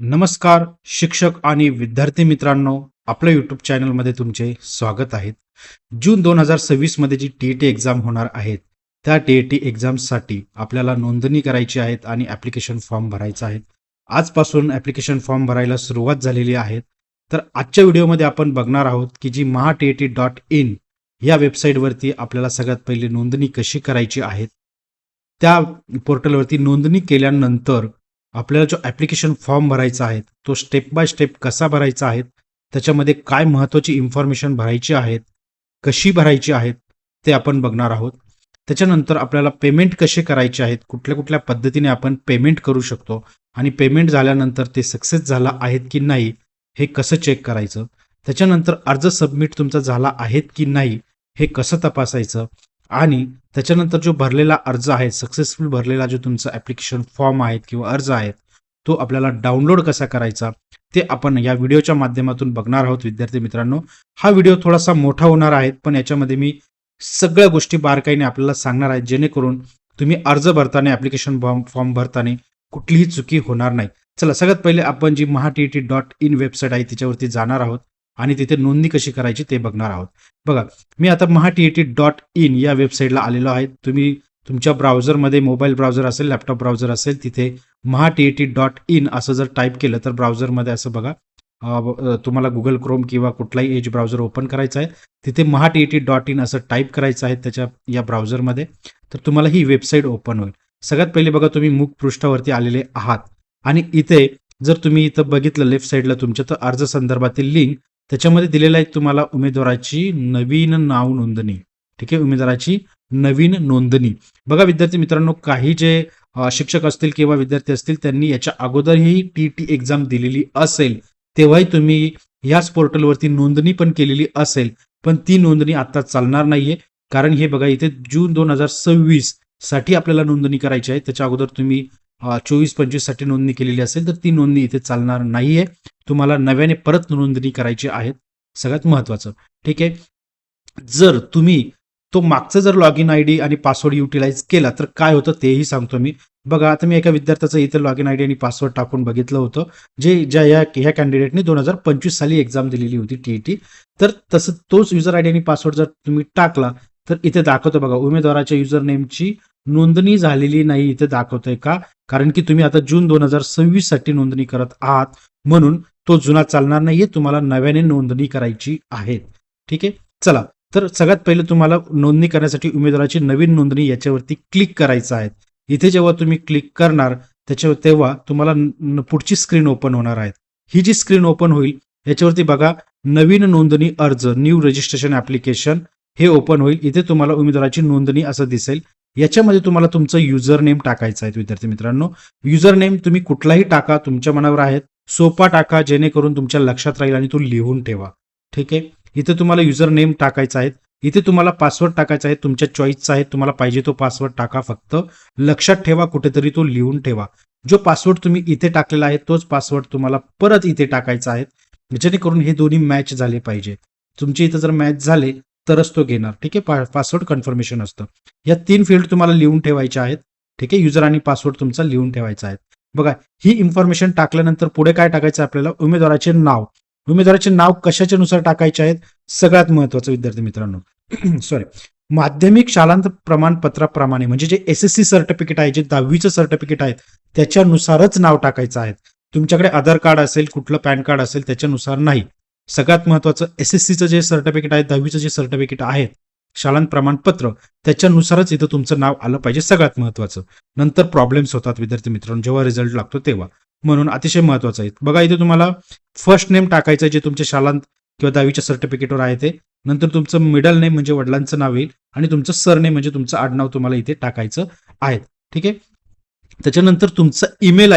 नमस्कार शिक्षक आणि विद्यार्थी मित्रांनो, आपल्या यूट्यूब चॅनलमध्ये तुमचे स्वागत आहे. जून 2026 मध्ये जी टी एक्झाम होणार आहेत, त्या टी एक्झामसाठी आपल्याला नोंदणी करायची आहेत आणि ॲप्लिकेशन फॉर्म भरायचा आहे. आजपासून ॲप्लिकेशन फॉर्म भरायला सुरुवात झालेली आहे. तर आजच्या व्हिडिओमध्ये आपण बघणार आहोत की जी mahatet.in या वेबसाईटवरती आपल्याला सगळ्यात पहिले नोंदणी कशी करायची आहे. त्या पोर्टलवरती नोंदणी केल्यानंतर आपल्याला जो ॲप्लिकेशन फॉर्म भरायचा आहे तो स्टेप बाय स्टेप कसा भरायचा आहे, त्याच्यामध्ये काय महत्त्वाची इन्फॉर्मेशन भरायची आहेत, कशी भरायची आहेत ते आपण बघणार आहोत. त्याच्यानंतर आपल्याला पेमेंट कसे करायचे आहेत, कुठल्या कुठल्या पद्धतीने आपण पेमेंट करू शकतो आणि पेमेंट झाल्यानंतर ते सक्सेस झाला आहेत की नाही हे कसं चेक करायचं. त्याच्यानंतर अर्ज सबमिट तुमचा झाला आहेत की नाही हे कसं तपासायचं आणि त्याच्यानंतर जो भरलेला अर्ज आहे, सक्सेसफुल भरलेला जो तुमचा ॲप्लिकेशन फॉर्म आहे किंवा अर्ज आहे तो आपल्याला डाउनलोड कसा करायचा ते आपण या व्हिडिओच्या माध्यमातून बघणार आहोत. विद्यार्थी मित्रांनो, हा व्हिडिओ थोडासा मोठा होणार आहे, पण याच्यामध्ये मी सगळ्या गोष्टी बारकाईने आपल्याला सांगणार आहे, जेणेकरून तुम्ही अर्ज भरताना ॲप्लिकेशन फॉर्म भरताना कुठलीही चुकी होणार नाही. चला, सगळ्यात पहिले आपण जी mahatet.in वेबसाईट आहे त्याच्यावरती जाणार आहोत आणि तिथे नोंदणी कशी करायची ते बघणार आहोत. बघा, मी आता mahatet.in या वेबसाईटला आलेलो आहे. तुम्ही तुमच्या ब्राउझरमध्ये, मोबाईल ब्राउझर असेल, लॅपटॉप ब्राउझर असेल, तिथे mahatet.in असं जर टाईप केलं तर ब्राउझरमध्ये असं बघा, तुम्हाला गुगल क्रोम किंवा कुठलाही एज ब्राउझर ओपन करायचं आहे. तिथे mahatet.in असं टाईप करायचं आहे त्याच्या या ब्राउझरमध्ये, तर तुम्हाला ही वेबसाईट ओपन होईल. सगळ्यात पहिले बघा, तुम्ही मुख पृष्ठावरती आलेले आहात आणि इथे जर तुम्ही इथं बघितलं लेफ्ट साईडला तुमच्या, तर अर्ज संदर्भातील लिंक त्याच्यामध्ये दिलेलं आहे तुम्हाला उमेदवाराची नवीन नाव नोंदणी. ठीक आहे, उमेदवाराची नवीन नोंदणी. बघा विद्यार्थी मित्रांनो, काही जे शिक्षक असतील किंवा विद्यार्थी असतील त्यांनी याच्या अगोदरही टी एक्झाम दिलेली असेल, तेव्हाही तुम्ही याच पोर्टलवरती नोंदणी पण केलेली असेल, पण ती नोंदणी आता चालणार नाहीये. कारण हे बघा, इथे जून 2026 साठी आपल्याला नोंदणी करायची आहे. त्याच्या अगोदर तुम्ही 24-25 साठी नोंदणी केलेली असेल तर ती नोंदणी इथे चालणार नाहीये. तुम्हाला नव्याने परत नोंदणी करायची आहे, सगळ्यात महत्वाचं. ठीक आहे, जर तुम्ही तो मागचा जर लॉग इन आयडी आणि पासवर्ड युटिलाइज केला तर काय होतं तेही सांगतो मी. बघा, आता मी एका विद्यार्थ्याचं इथे लॉग इन आयडी आणि पासवर्ड टाकून बघितलं होतं, ज्या ह्या कॅन्डिडेटने 2025 साली एक्झाम दिलेली होती टी. तर तसं तोच युजर आयडी आणि पासवर्ड जर तुम्ही टाकला तर इथे दाखवतो बघा, उमेदवाराच्या युजर नेमची नोंदणी झालेली नाही इथे दाखवतोय. का? कारण की तुम्ही आता जून 2026 साठी नोंदणी करत आहात, म्हणून तो जुना चालणार नाहीये. तुम्हाला नव्याने नोंदणी करायची आहे. ठीक आहे, चला, तर सगळ्यात पहिले तुम्हाला नोंदणी करण्यासाठी उमेदवाराची नवीन नोंदणी याच्यावरती क्लिक करायचं आहे. इथे जेव्हा तुम्ही क्लिक करणार तेव्हा तुम्हाला पुढची स्क्रीन ओपन होणार आहे. ही जी स्क्रीन ओपन होईल याच्यावरती बघा, नवीन नोंदणी अर्ज, न्यू रजिस्ट्रेशन ॲप्लिकेशन हे ओपन होईल. इथे तुम्हाला उमेदवाराची नोंदणी असं दिसेल. याच्यामध्ये तुम्हाला तुमचं युजर नेम टाकायचं आहे. विद्यार्थी मित्रांनो, युजर नेम तुम्ही कुठलाही टाका, तुमच्या मनावर आहे. सोपा टाका, जेणेकरून तुमच्या लक्षात राहील आणि तो लिहून ठेवा. ठीक आहे, इथे तुम्हाला युजर नेम टाकायचा आहे. इथे तुम्हाला पासवर्ड टाकायचा आहे, तुमच्या चॉईसचा आहे. तुम्हाला पाहिजे तो पासवर्ड टाका, फक्त लक्षात ठेवा, कुठेतरी तो लिहून ठेवा. जो पासवर्ड तुम्ही इथे टाकलेला आहे तोच पासवर्ड तुम्हाला परत इथे टाकायचा आहे, जेणेकरून हे दोन्ही मॅच झाले पाहिजे. तुमचे इथे जर मॅच झाले तरच तो घेणार. ठीक आहे, पासवर्ड कन्फर्मेशन असतं. या 3 फील्ड तुम्हाला लिहून ठेवायच्या आहेत. ठीक आहे, युजर आणि पासवर्ड तुमचा लिहून ठेवायचा आहे. बघा, ही इन्फॉर्मेशन टाकल्यानंतर पुढे काय टाकायचं आपल्याला, उमेदवाराचे नाव. उमेदवाराचे नाव कशाच्या नुसार टाकायचे आहेत, सगळ्यात महत्वाचं विद्यार्थी मित्रांनो, सॉरी, माध्यमिक शालांत प्रमाणपत्राप्रमाणे, म्हणजे जे SSC सर्टिफिकेट आहे, जे 10वीचं सर्टिफिकेट आहे त्याच्यानुसारच नाव टाकायचं आहे. तुमच्याकडे आधार कार्ड असेल, कुठलं पॅन कार्ड असेल त्याच्यानुसार नाही. सगळ्यात महत्वाचं, SSCचं जे सर्टिफिकेट आहे, 10वीचं जे सर्टिफिकेट आहे, शालांत प्रमाणपत्र, त्याच्यानुसारच इथं तुमचं नाव आलं पाहिजे, सगळ्यात महत्वाचं. नंतर प्रॉब्लेम्स होतात विद्यार्थी मित्रांनो, जेव्हा रिझल्ट लागतो तेव्हा, म्हणून अतिशय महत्वाचं आहे. बघा, इथे तुम्हाला फर्स्ट नेम टाकायचं जे तुमच्या शालांत किंवा 10वीच्या सर्टिफिकेटवर आहे ते. नंतर तुमचं मिडल नेम म्हणजे वडिलांचं नाव येईल आणि तुमचं सरनेम म्हणजे तुमचं आडनाव तुम्हाला इथे टाकायचं आहे. ठीक आहे, त्याच्यानंतर तुमचं ईमेल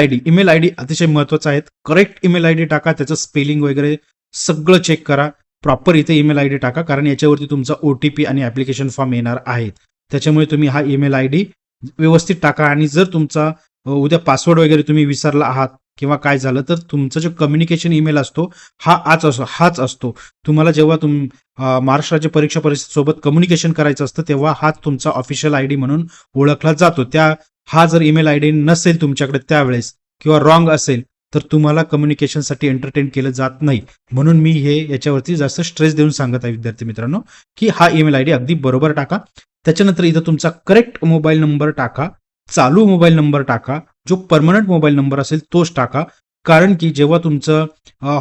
आयडी अतिशय महत्वाचं आहे. करेक्ट ईमेल आयडी टाका, त्याचं स्पेलिंग वगैरे सगळं चेक करा. प्रॉपर इथे ईमेल आयडी टाका, कारण याच्यावरती तुमचा OTP आणि ॲप्लिकेशन फॉर्म येणार आहे. त्याच्यामुळे तुम्ही हा ईमेल आयडी व्यवस्थित टाका. आणि जर तुमचा उद्या पासवर्ड वगैरे तुम्ही विसरला आहात किंवा काय झालं तर तुमचा जो कम्युनिकेशन ईमेल असतो हाच असतो. तुम्हाला जेव्हा महाराष्ट्र राज्य परीक्षा परिषद सोबत कम्युनिकेशन करायचं असतं तेव्हा हाच तुमचा ऑफिशियल आयडी म्हणून ओळखला जातो. हा जर ईमेल आयडी नसेल तुमच्याकडे त्यावेळेस किंवा रॉंग असेल तर तुम्हाला कम्युनिकेशनसाठी एंटरटेन केलं जात नाही. म्हणून मी हे याच्यावरती जास्त स्ट्रेस देऊन सांगत आहे विद्यार्थी मित्रांनो, की हा ईमेल आयडी अगदी बरोबर टाका. त्याच्यानंतर इथं तुमचा करेक्ट मोबाईल नंबर टाका, चालू मोबाईल नंबर टाका, जो परमनंट मोबाईल नंबर असेल तोच टाका. कारण की जेव्हा तुमचं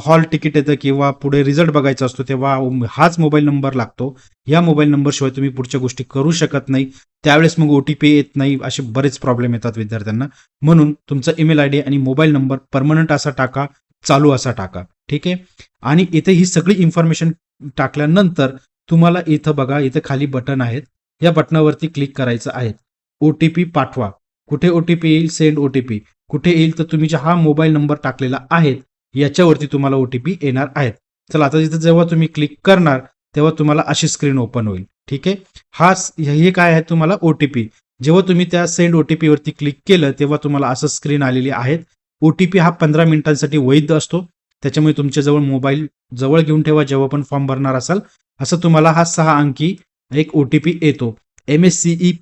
हॉल तिकीट येतं किंवा पुढे रिझल्ट बघायचा असतो तेव्हा हाच मोबाईल नंबर लागतो. या मोबाईल नंबरशिवाय तुम्ही पुढच्या गोष्टी करू शकत नाही. त्यावेळेस मग OTP येत नाही, असे बरेच प्रॉब्लेम येतात विद्यार्थ्यांना. म्हणून तुमचा ईमेल आयडी आणि मोबाईल नंबर परमनंट असा टाका, चालू असा टाका. ठीक आहे. आणि इथे ही सगळी इन्फॉर्मेशन टाकल्यानंतर तुम्हाला इथं बघा, इथं खाली बटन आहेत, या बटनावरती क्लिक करायचं आहे. OTP पाठवा. कुठे OTP येईल? Send OTP. कुठे येईल? तर तुम्ही हा मोबाईल नंबर टाकलेला आहे याच्यावरती तुम्हाला OTP येणार आहेत. चला आता इथं जेव्हा तुम्ही क्लिक करणार तेव्हा तुम्हाला अशी स्क्रीन ओपन होईल. ठीक आहे. हे काय आहे? तुम्हाला OTP. जेव्हा तुम्ही त्या सेंड OTP वरती क्लिक केलं तेव्हा तुम्हाला असं स्क्रीन आलेली आहे. OTP हा 15 मिनिटांसाठी वैध असतो. त्याच्यामुळे तुमच्या जवळ मोबाईल जवळ घेऊन ठेवा जेव्हा पण फॉर्म भरणार असाल. असं तुम्हाला हा 6 अंकी एक OTP येतो. MSCE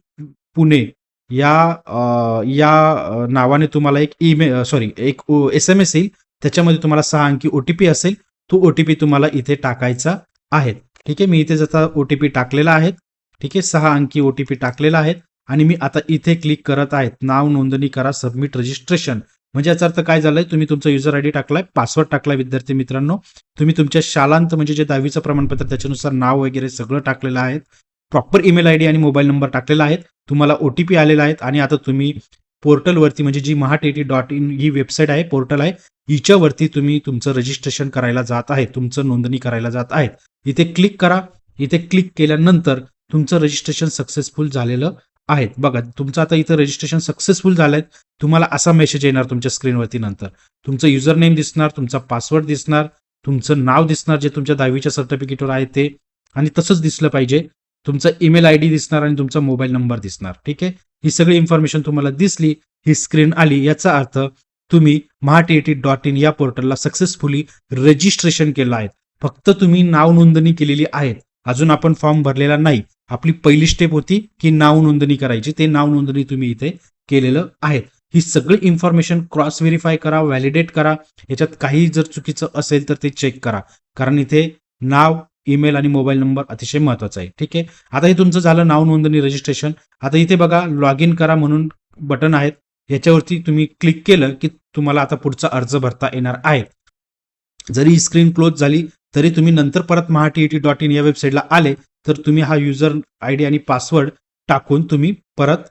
पुणे या नावाने तुम्हाला एक एक SMS येईल. त्याच्यामध्ये तुम्हाला 6 अंकी OTP असेल. तो OTP तुम्हाला इथे टाकायचा आहे. ठीक आहे. मी इथे जसा OTP टाकलेला आहे. ठीक आहे. 6 अंकी OTP टाकलेला आहे आणि मी आता इथे क्लिक करत आहे. नाव नोंदणी करा, सबमिट रजिस्ट्रेशन. म्हणजे याचा अर्थ काय झालंय? तुम्ही तुमचा युजर आयडी टाकलाय, पासवर्ड टाकलाय विद्यार्थी मित्रांनो. तुम्ही तुमच्या शालांत म्हणजे जे 10वीचं प्रमाणपत्र त्याच्यानुसार नाव वगैरे सगळं टाकलेलं आहे. प्रॉपर ईमेल आयडी आणि मोबाईल नंबर टाकलेला आहे. तुम्हाला OTP आलेला आहे आणि आता तुम्ही पोर्टलवरती म्हणजे जी mahatt.in ही वेबसाईट आहे, पोर्टल आहे, हिच्यावरती तुम्ही तुमचं रजिस्ट्रेशन करायला जात आहे, तुमचं नोंदणी करायला जात आहेत. इथे क्लिक करा. इथे क्लिक केल्यानंतर तुमचं रजिस्ट्रेशन सक्सेसफुल झालेलं आहे. बघा तुमचं आता इथं रजिस्ट्रेशन सक्सेसफुल झालंय. तुम्हाला असा मेसेज येणार तुमच्या स्क्रीनवरती. नंतर तुमचं युजर नेम दिसणार, तुमचा पासवर्ड दिसणार, तुमचं नाव दिसणार जे तुमच्या 10वीच्या सर्टिफिकेटवर आहे ते, आणि तसंच दिसलं पाहिजे. तुमचा ईमेल आयडी दिसणार आणि तुमचा मोबाईल नंबर दिसणार. ठीक आहे. ही सगळी इन्फॉर्मेशन तुम्हाला दिसली, ही स्क्रीन आली, याचा अर्थ तुम्ही mahatt.in या पोर्टलला सक्सेसफुली रजिस्ट्रेशन केलं आहे. फक्त तुम्ही नाव नोंदणी केलेली आहे. अजून आपण फॉर्म भरलेला नाही. आपली पहिली स्टेप होती की नाव नोंदणी करायची. ते नाव नोंदणी तुम्ही इथे केलेलं आहे. ही सगळी इन्फॉर्मेशन क्रॉस व्हेरीफाय करा, व्हॅलिडेट करा. याच्यात काही जर चुकीचं असेल तर ते चेक करा. कारण इथे नाव, ईमेल आणि मोबाईल नंबर अतिशय महत्वाचा आहे. ठीक आहे. आता हे तुमचं झालं नाव नोंदणी रजिस्ट्रेशन. आता इथे बघा लॉग इन करा म्हणून बटन आहेत. याच्यावरती तुम्ही क्लिक केलं की तुम्हाला आता पुढचा अर्ज भरता येणार आहे. जरी ही स्क्रीन क्लोज झाली तरी तुम्ही नंतर परत mahatt.in या वेबसाईटला आले तर तुम्ही हा युजर आयडी आणि पासवर्ड टाकून तुम्ही परत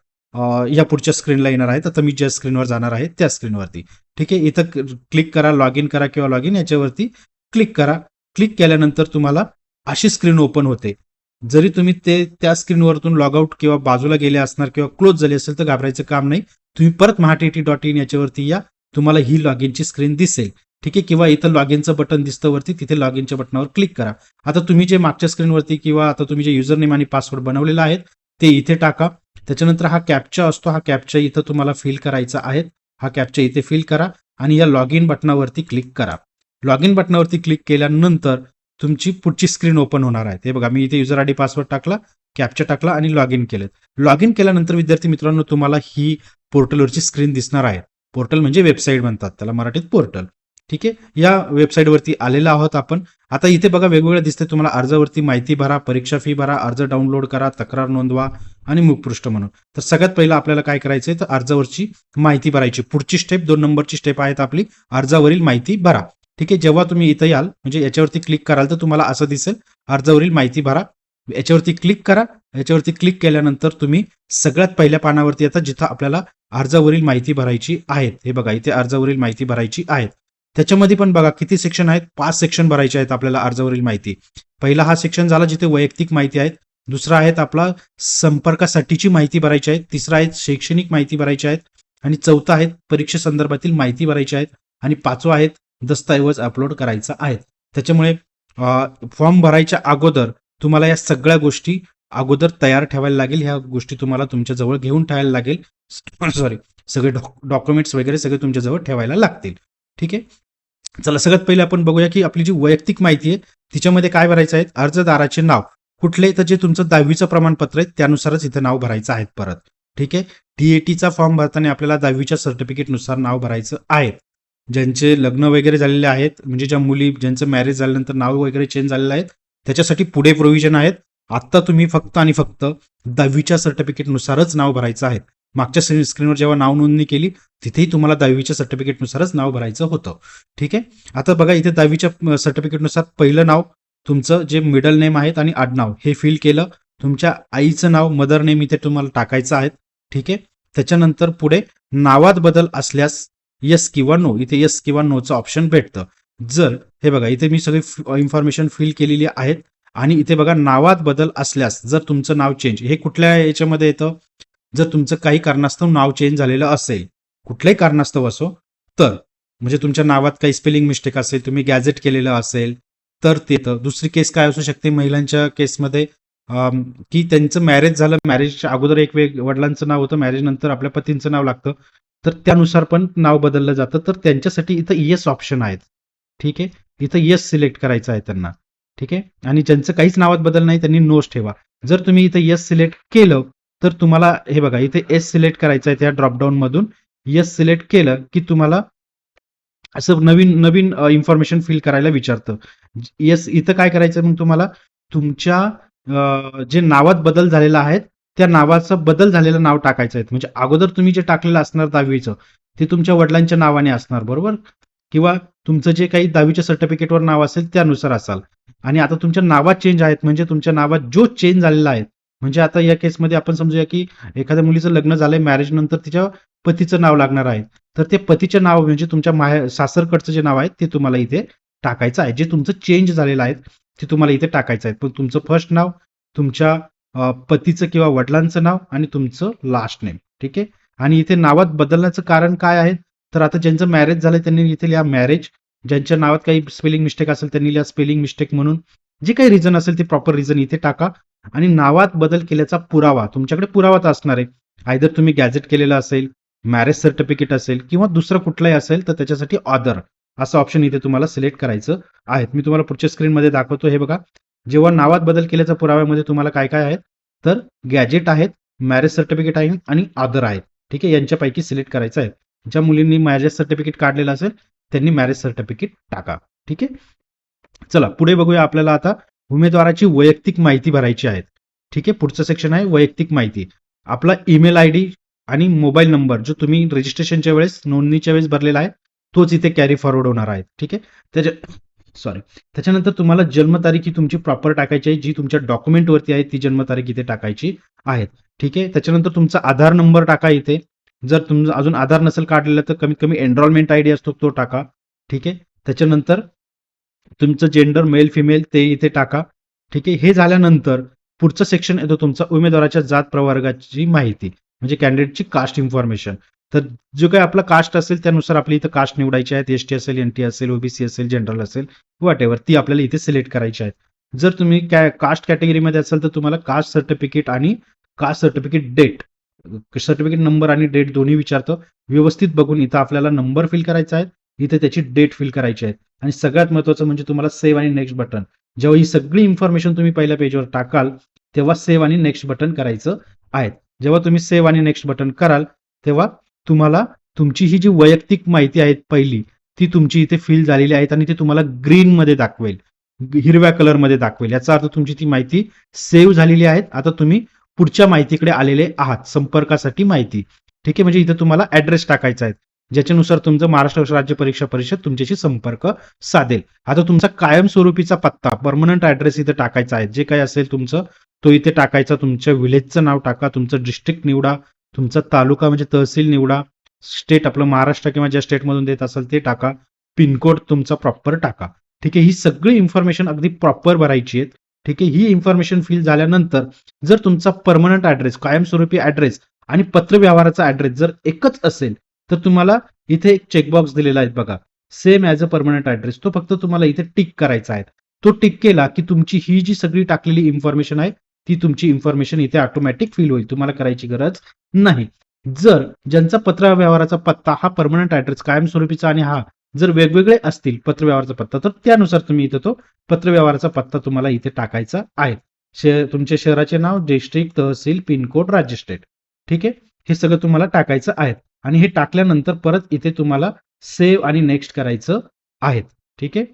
या पुढच्या स्क्रीनला येणार आहेत. आता मी ज्या स्क्रीनवर जाणार आहे त्या स्क्रीनवरती. ठीक आहे. इथं क्लिक करा, लॉग इन करा किंवा लॉग इन याच्यावरती क्लिक करा. क्लिक केल्यानंतर तुम्हाला अशी स्क्रीन ओपन होते. जरी तुम्ही त्या स्क्रीनवरतून लॉग आउट किंवा बाजूला गेले असणार किंवा क्लोज झाले असेल तर घाबरायचं काम नाही. तुम्ही परत mahatt.in याच्यावरती या, तुम्हाला ही लॉग इनची स्क्रीन दिसेल. ठीक आहे. किंवा इथं लॉग इनचं बटन दिसतं वरती, तिथे लॉग इनच्या बटनावर क्लिक करा. आता तुम्ही जे मागच्या स्क्रीनवरती किंवा आता तुम्ही जे युजर नेम आणि पासवर्ड बनवलेला आहे ते इथे टाका. त्याच्यानंतर हा कॅप्चा असतो, हा कॅप्चा इथं तुम्हाला फिल करायचा आहे. हा कॅप्चा इथे फिल करा आणि या लॉग इन बटनावरती क्लिक करा. लॉग इन बटनावरती क्लिक केल्यानंतर तुमची पुढची स्क्रीन ओपन होणार आहे. ते बघा मी इथे युजर आयडी पासवर्ड टाकला, कॅप्चा टाकला आणि लॉग इन केलं. लॉग इन केल्यानंतर विद्यार्थी मित्रांनो तुम्हाला ही पोर्टलवरची स्क्रीन दिसणार आहे. पोर्टल म्हणजे वेबसाईट म्हणतात त्याला मराठीत पोर्टल. ठीक आहे. या वेबसाईटवरती आलेला आहोत आपण. आता इथे बघा वेगवेगळं दिसते तुम्हाला. अर्जावरती माहिती भरा, परीक्षा फी भरा, अर्ज डाउनलोड करा, तक्रार नोंदवा आणि मुखपृष्ठ म्हणून. तर सगळ्यात पहिलं आपल्याला काय करायचंय तर अर्जावरची माहिती भरायची. पुढची स्टेप 2 नंबरची स्टेप आहेत आपली, अर्जावरील माहिती भरा. ठीक आहे. जेव्हा तुम्ही इथं याल म्हणजे याच्यावरती क्लिक कराल तर तुम्हाला असं दिसेल अर्जावरील माहिती भरा. याच्यावरती क्लिक करा. याच्यावरती क्लिक केल्यानंतर तुम्ही सगळ्यात पहिल्या पानावरती येतात जिथं आपल्याला अर्जावरील माहिती भरायची आहेत. हे बघा इथे अर्जावरील माहिती भरायची आहेत. त्याच्यामध्ये पण बघा किती सेक्शन आहेत, 5 सेक्शन भरायचे आहेत आपल्याला अर्जावरील माहिती. पहिला हा सेक्शन झाला जिथे वैयक्तिक माहिती आहेत. दुसरा आहे आपला संपर्कासाठीची माहिती भरायची आहे. तिसरा आहे शैक्षणिक माहिती भरायची आहेत आणि चौथा आहे परीक्षेसंदर्भातील माहिती भरायची आहेत आणि 5वा आहे दस्तऐवज अपलोड करायचा आहे. त्याच्यामुळे फॉर्म भरायच्या अगोदर तुम्हाला या सगळ्या गोष्टी अगोदर तयार ठेवायला लागेल. ह्या गोष्टी तुम्हाला तुमच्याजवळ घेऊन ठेवायला लागेल. सगळे डॉक्युमेंट्स वगैरे सगळे तुमच्याजवळ ठेवायला लागतील. ठीक आहे. चला सगळ्यात पहिले आपण बघूया की आपली जी वैयक्तिक माहिती आहे तिच्यामध्ये काय भरायचं आहे. अर्जदाराचे नाव कुठले तर जे तुमचं 10वीचं प्रमाणपत्र आहे त्यानुसारच इथे नाव भरायचं आहे परत. ठीक आहे. TATचा फॉर्म भरताना आपल्याला 10वीच्या सर्टिफिकेटनुसार नाव भरायचं आहे. ज्यांचे लग्न वगैरे झालेले आहेत, म्हणजे ज्या मुली ज्यांचं मॅरेज झाल्यानंतर नाव वगैरे चेंज झालेलं आहे, त्याच्यासाठी पुढे प्रोव्हिजन आहेत. आत्ता तुम्ही फक्त आणि फक्त 10वीच्या सर्टिफिकेटनुसारच नाव भरायचं आहे. मागच्या स्क्रीनवर जेव्हा नाव नोंदणी केली तिथेही तुम्हाला 10वीच्या सर्टिफिकेटनुसारच नाव भरायचं होतं. ठीक आहे. आता बघा इथे 10वीच्या सर्टिफिकेटनुसार पहिलं नाव तुमचं जे मिडल नेम आहेत आणि आडनाव हे फिल केलं. तुमच्या आईचं नाव मदर नेम इथे तुम्हाला टाकायचं आहे. ठीक आहे. त्याच्यानंतर पुढे नावात बदल असल्यास येस किंवा नो, इथे येस किंवा नोचं ऑप्शन भेटतं. जर हे बघा इथे मी सगळी इन्फॉर्मेशन फिल केलेली आहेत आणि इथे बघा नावात बदल असल्यास जर तुमचं नाव चेंज, हे कुठल्या याच्यामध्ये येतं, जर तुमचं काही कारणास्तव नाव चेंज झालेलं असेल, कुठल्याही कारणास्तव असो, तर म्हणजे तुमच्या नावात काही स्पेलिंग मिस्टेक असेल, तुम्ही गॅझेट केलेलं असेल तर ते येतं. दुसरी केस काय असू शकते महिलांच्या केसमध्ये, की त्यांचं मॅरेज झालं, मॅरेजच्या अगोदर एक वडिलांचं नाव होतं, मॅरेज नंतर आपल्या पतींचं नाव लागतं, तर त्यानुसार पण नाव बदललं जातं. तर त्यांच्यासाठी इथं येस ऑप्शन आहेत. ठीक आहे. इथं येस सिलेक्ट करायचं आहे त्यांना. ठीक आहे. आणि ज्यांचं काहीच नावात बदल नाही त्यांनी नोच ठेवा. जर तुम्ही इथं येस सिलेक्ट केलं तर तुम्हाला हे बघा इथे येस सिलेक्ट करायचं आहे. त्या ड्रॉपडाऊन मधून येस सिलेक्ट केलं की तुम्हाला असं नवीन नवीन इन्फॉर्मेशन फिल करायला विचारतं. येस इथं काय करायचं मग तुम्हाला तुमच्या जे नावात बदल झालेला आहे त्या नावाचं बदल झालेलं नाव टाकायचं आहे. म्हणजे अगोदर तुम्ही जे टाकलेलं असणार 10वीचं ते तुमच्या वडिलांच्या नावाने असणार, बरोबर, किंवा तुमचं जे काही 10वीच्या सर्टिफिकेटवर नाव असेल त्यानुसार असाल. आणि आता तुमच्या नावात चेंज आहेत म्हणजे तुमच्या नावात जो चेंज झालेला आहे, म्हणजे आता या केसमध्ये आपण समजूया की एखाद्या मुलीचं लग्न झालंय, मॅरेज नंतर तिच्या पतीचं नाव लागणार आहे, तर ते पतीचे नाव म्हणजे तुमच्या सासरकडचं जे नाव आहे ते तुम्हाला इथे टाकायचं आहे. जे तुमचं चेंज झालेलं आहे ते तुम्हाला इथे टाकायचं आहे. पण तुमचं फर्स्ट नाव, तुमच्या पतीचं किंवा वडिलांचं नाव आणि तुमचं लास्ट नेम. ठीक आहे. आणि इथे नावात बदलण्याचं कारण काय आहे, तर आता ज्यांचं मॅरेज झालंय त्यांनी इथे लिहा मॅरेज, ज्यांच्या नावात काही स्पेलिंग मिस्टेक असेल त्यांनी लिहा स्पेलिंग मिस्टेक म्हणून. जे काही रिझन असेल ते प्रॉपर रिझन इथे टाका. आणि नावात बदल केल्याचा पुरावा तुमच्याकडे पुरावाच असणार आहे. आयदर तुम्ही गॅझेट केलेलं असेल, मॅरेज सर्टिफिकेट असेल किंवा दुसरं कुठलंही असेल तर त्याच्यासाठी ऑदर असं ऑप्शन इथे तुम्हाला सिलेक्ट करायचं आहे. मी तुम्हाला पुढच्या स्क्रीनमध्ये दाखवतो. हे बघा जेव्हा नावात बदल केल्याच्या पुराव्यामध्ये तुम्हाला काय काय आहेत, तर गॅजेट आहेत, मॅरेज सर्टिफिकेट आहे आणि ऑदर आहेत. ठीक आहे. यांच्यापैकी सिलेक्ट करायचं आहे. ज्या मुलींनी मॅरेज सर्टिफिकेट काढलेलं असेल त्यांनी मॅरेज सर्टिफिकेट टाका. ठीक आहे. चला पुढे बघूया. आपल्याला आता उमेदवाराची वैयक्तिक माहिती भरायची आहे. ठीक आहे. पुढचं सेक्शन आहे वैयक्तिक माहिती. आपला ईमेल आय डी आणि मोबाईल नंबर जो तुम्ही रजिस्ट्रेशनच्या वेळेस नोंदणीच्या वेळेस भरलेला आहे तोच इथे कॅरी फॉरवर्ड होणार आहे. ठीक आहे. त्याच्यानंतर तुम्हाला जन्मतारीख ही तुमची प्रॉपर टाकायची आहे, जी तुमच्या डॉक्युमेंटवरती आहे ती जन्मतारीख इथे टाकायची आहे. ठीक आहे. त्याच्यानंतर तुमचा आधार नंबर टाका इथे. जर तुमचं अजून आधार नसेल काढलेलं तर कमीत कमी एनरोलमेंट आयडी असतो तो टाका. ठीक आहे. त्याच्यानंतर तुमचं जेंडर मेल फिमेल ते इथे टाका. ठीक आहे. हे झाल्यानंतर पुढचं सेक्शन येतो तुमचा उमेदवाराच्या जात प्रवर्गाची माहिती, म्हणजे कॅन्डिडेटची कास्ट इन्फॉर्मेशन. तर जो काही आपला कास्ट असेल त्यानुसार आपली इथं कास्ट निवडायची आहे. एसटी असेल, एनटी असेल, ओबीसी असेल, जनरल असेल, व्हॉट एव्हर ती आपल्याला इथे सिलेक्ट करायची आहे. जर तुम्ही कास्ट कॅटेगरीमध्ये असाल तर तुम्हाला कास्ट सर्टिफिकेट आणि caste certificate date, certificate number आणि डेट दोन्ही विचारतं. व्यवस्थित बघून इथं आपल्याला नंबर फिल करायचा आहे, इथे त्याची डेट फिल करायची आहे. आणि सगळ्यात महत्त्वाचं म्हणजे तुम्हाला सेव्ह आणि नेक्स्ट बटन, जेव्हा ही सगळी इन्फॉर्मेशन तुम्ही पहिल्या पेजवर टाकाल तेव्हा सेव्ह आणि नेक्स्ट बटन करायचं आहे. जेव्हा तुम्ही सेव्ह आणि नेक्स्ट बटन कराल तेव्हा तुम्हाला तुमची ही जी वैयक्तिक माहिती आहे पहिली ती तुमची इथे फिल झालेली आहेत आणि ती तुम्हाला ग्रीन मध्ये दाखवेल, हिरव्या कलरमध्ये दाखवेल. याचा अर्थ तुमची ती माहिती सेव्ह झालेली आहे. आता तुम्ही पुढच्या माहितीकडे आलेले आहात, संपर्कासाठी माहिती. ठीक आहे. म्हणजे इथे तुम्हाला ऍड्रेस टाकायचा आहे ज्याच्यानुसार तुमचं महाराष्ट्र राज्य परीक्षा परिषद तुमच्याशी संपर्क साधेल. आता तुमचा कायमस्वरूपीचा पत्ता, परमनंट ऍड्रेस इथे टाकायचा आहे. जे काही असेल तुमचं तो इथे टाकायचा. तुमच्या विलेजचं नाव टाका, तुमचं डिस्ट्रिक्ट निवडा, तुमचा तालुका म्हणजे तहसील निवडा, स्टेट आपलं महाराष्ट्र किंवा ज्या स्टेटमधून देत असेल ते टाका, पिनकोड तुमचा प्रॉपर टाका. ठीक आहे. ही सगळी इन्फॉर्मेशन अगदी प्रॉपर भरायची आहे. ठीक आहे. ही इन्फॉर्मेशन फिल झाल्यानंतर जर तुमचा परमनंट ऍड्रेस, कायमस्वरूपी ऍड्रेस आणि पत्रव्यवहाराचा ऍड्रेस जर एकच असेल तर तुम्हाला इथे एक चेकबॉक्स दिलेला आहे बघा, same as a permanent address. तो फक्त तुम्हाला इथे टिक करायचा आहे. तो टिक केला की तुमची ही जी सगळी टाकलेली इन्फॉर्मेशन आहे ती तुमची इन्फॉर्मेशन इथे ऑटोमॅटिक फिल होईल. तुम्हाला करायची गरज नाही. जर ज्यांचा पत्रव्यवहाराचा पत्ता हा परमनंट ऍड्रेस कायमस्वरूपीचा आणि हा जर वेगवेगळे असतील पत्रव्यवहाराचा पत्ता, तर त्यानुसार तुम्ही इथे तो पत्रव्यवहाराचा पत्ता तुम्हाला इथे टाकायचा आहे. तुमच्या शहराचे नाव, डिस्ट्रिक्ट, तहसील, पिनकोड, राज्य, स्टेट. ठीक आहे. हे सगळं तुम्हाला टाकायचं आहे. आणि हे टाकल्यानंतर परत इथे तुम्हाला सेव्ह आणि नेक्स्ट करायचं आहे. ठीक आहे.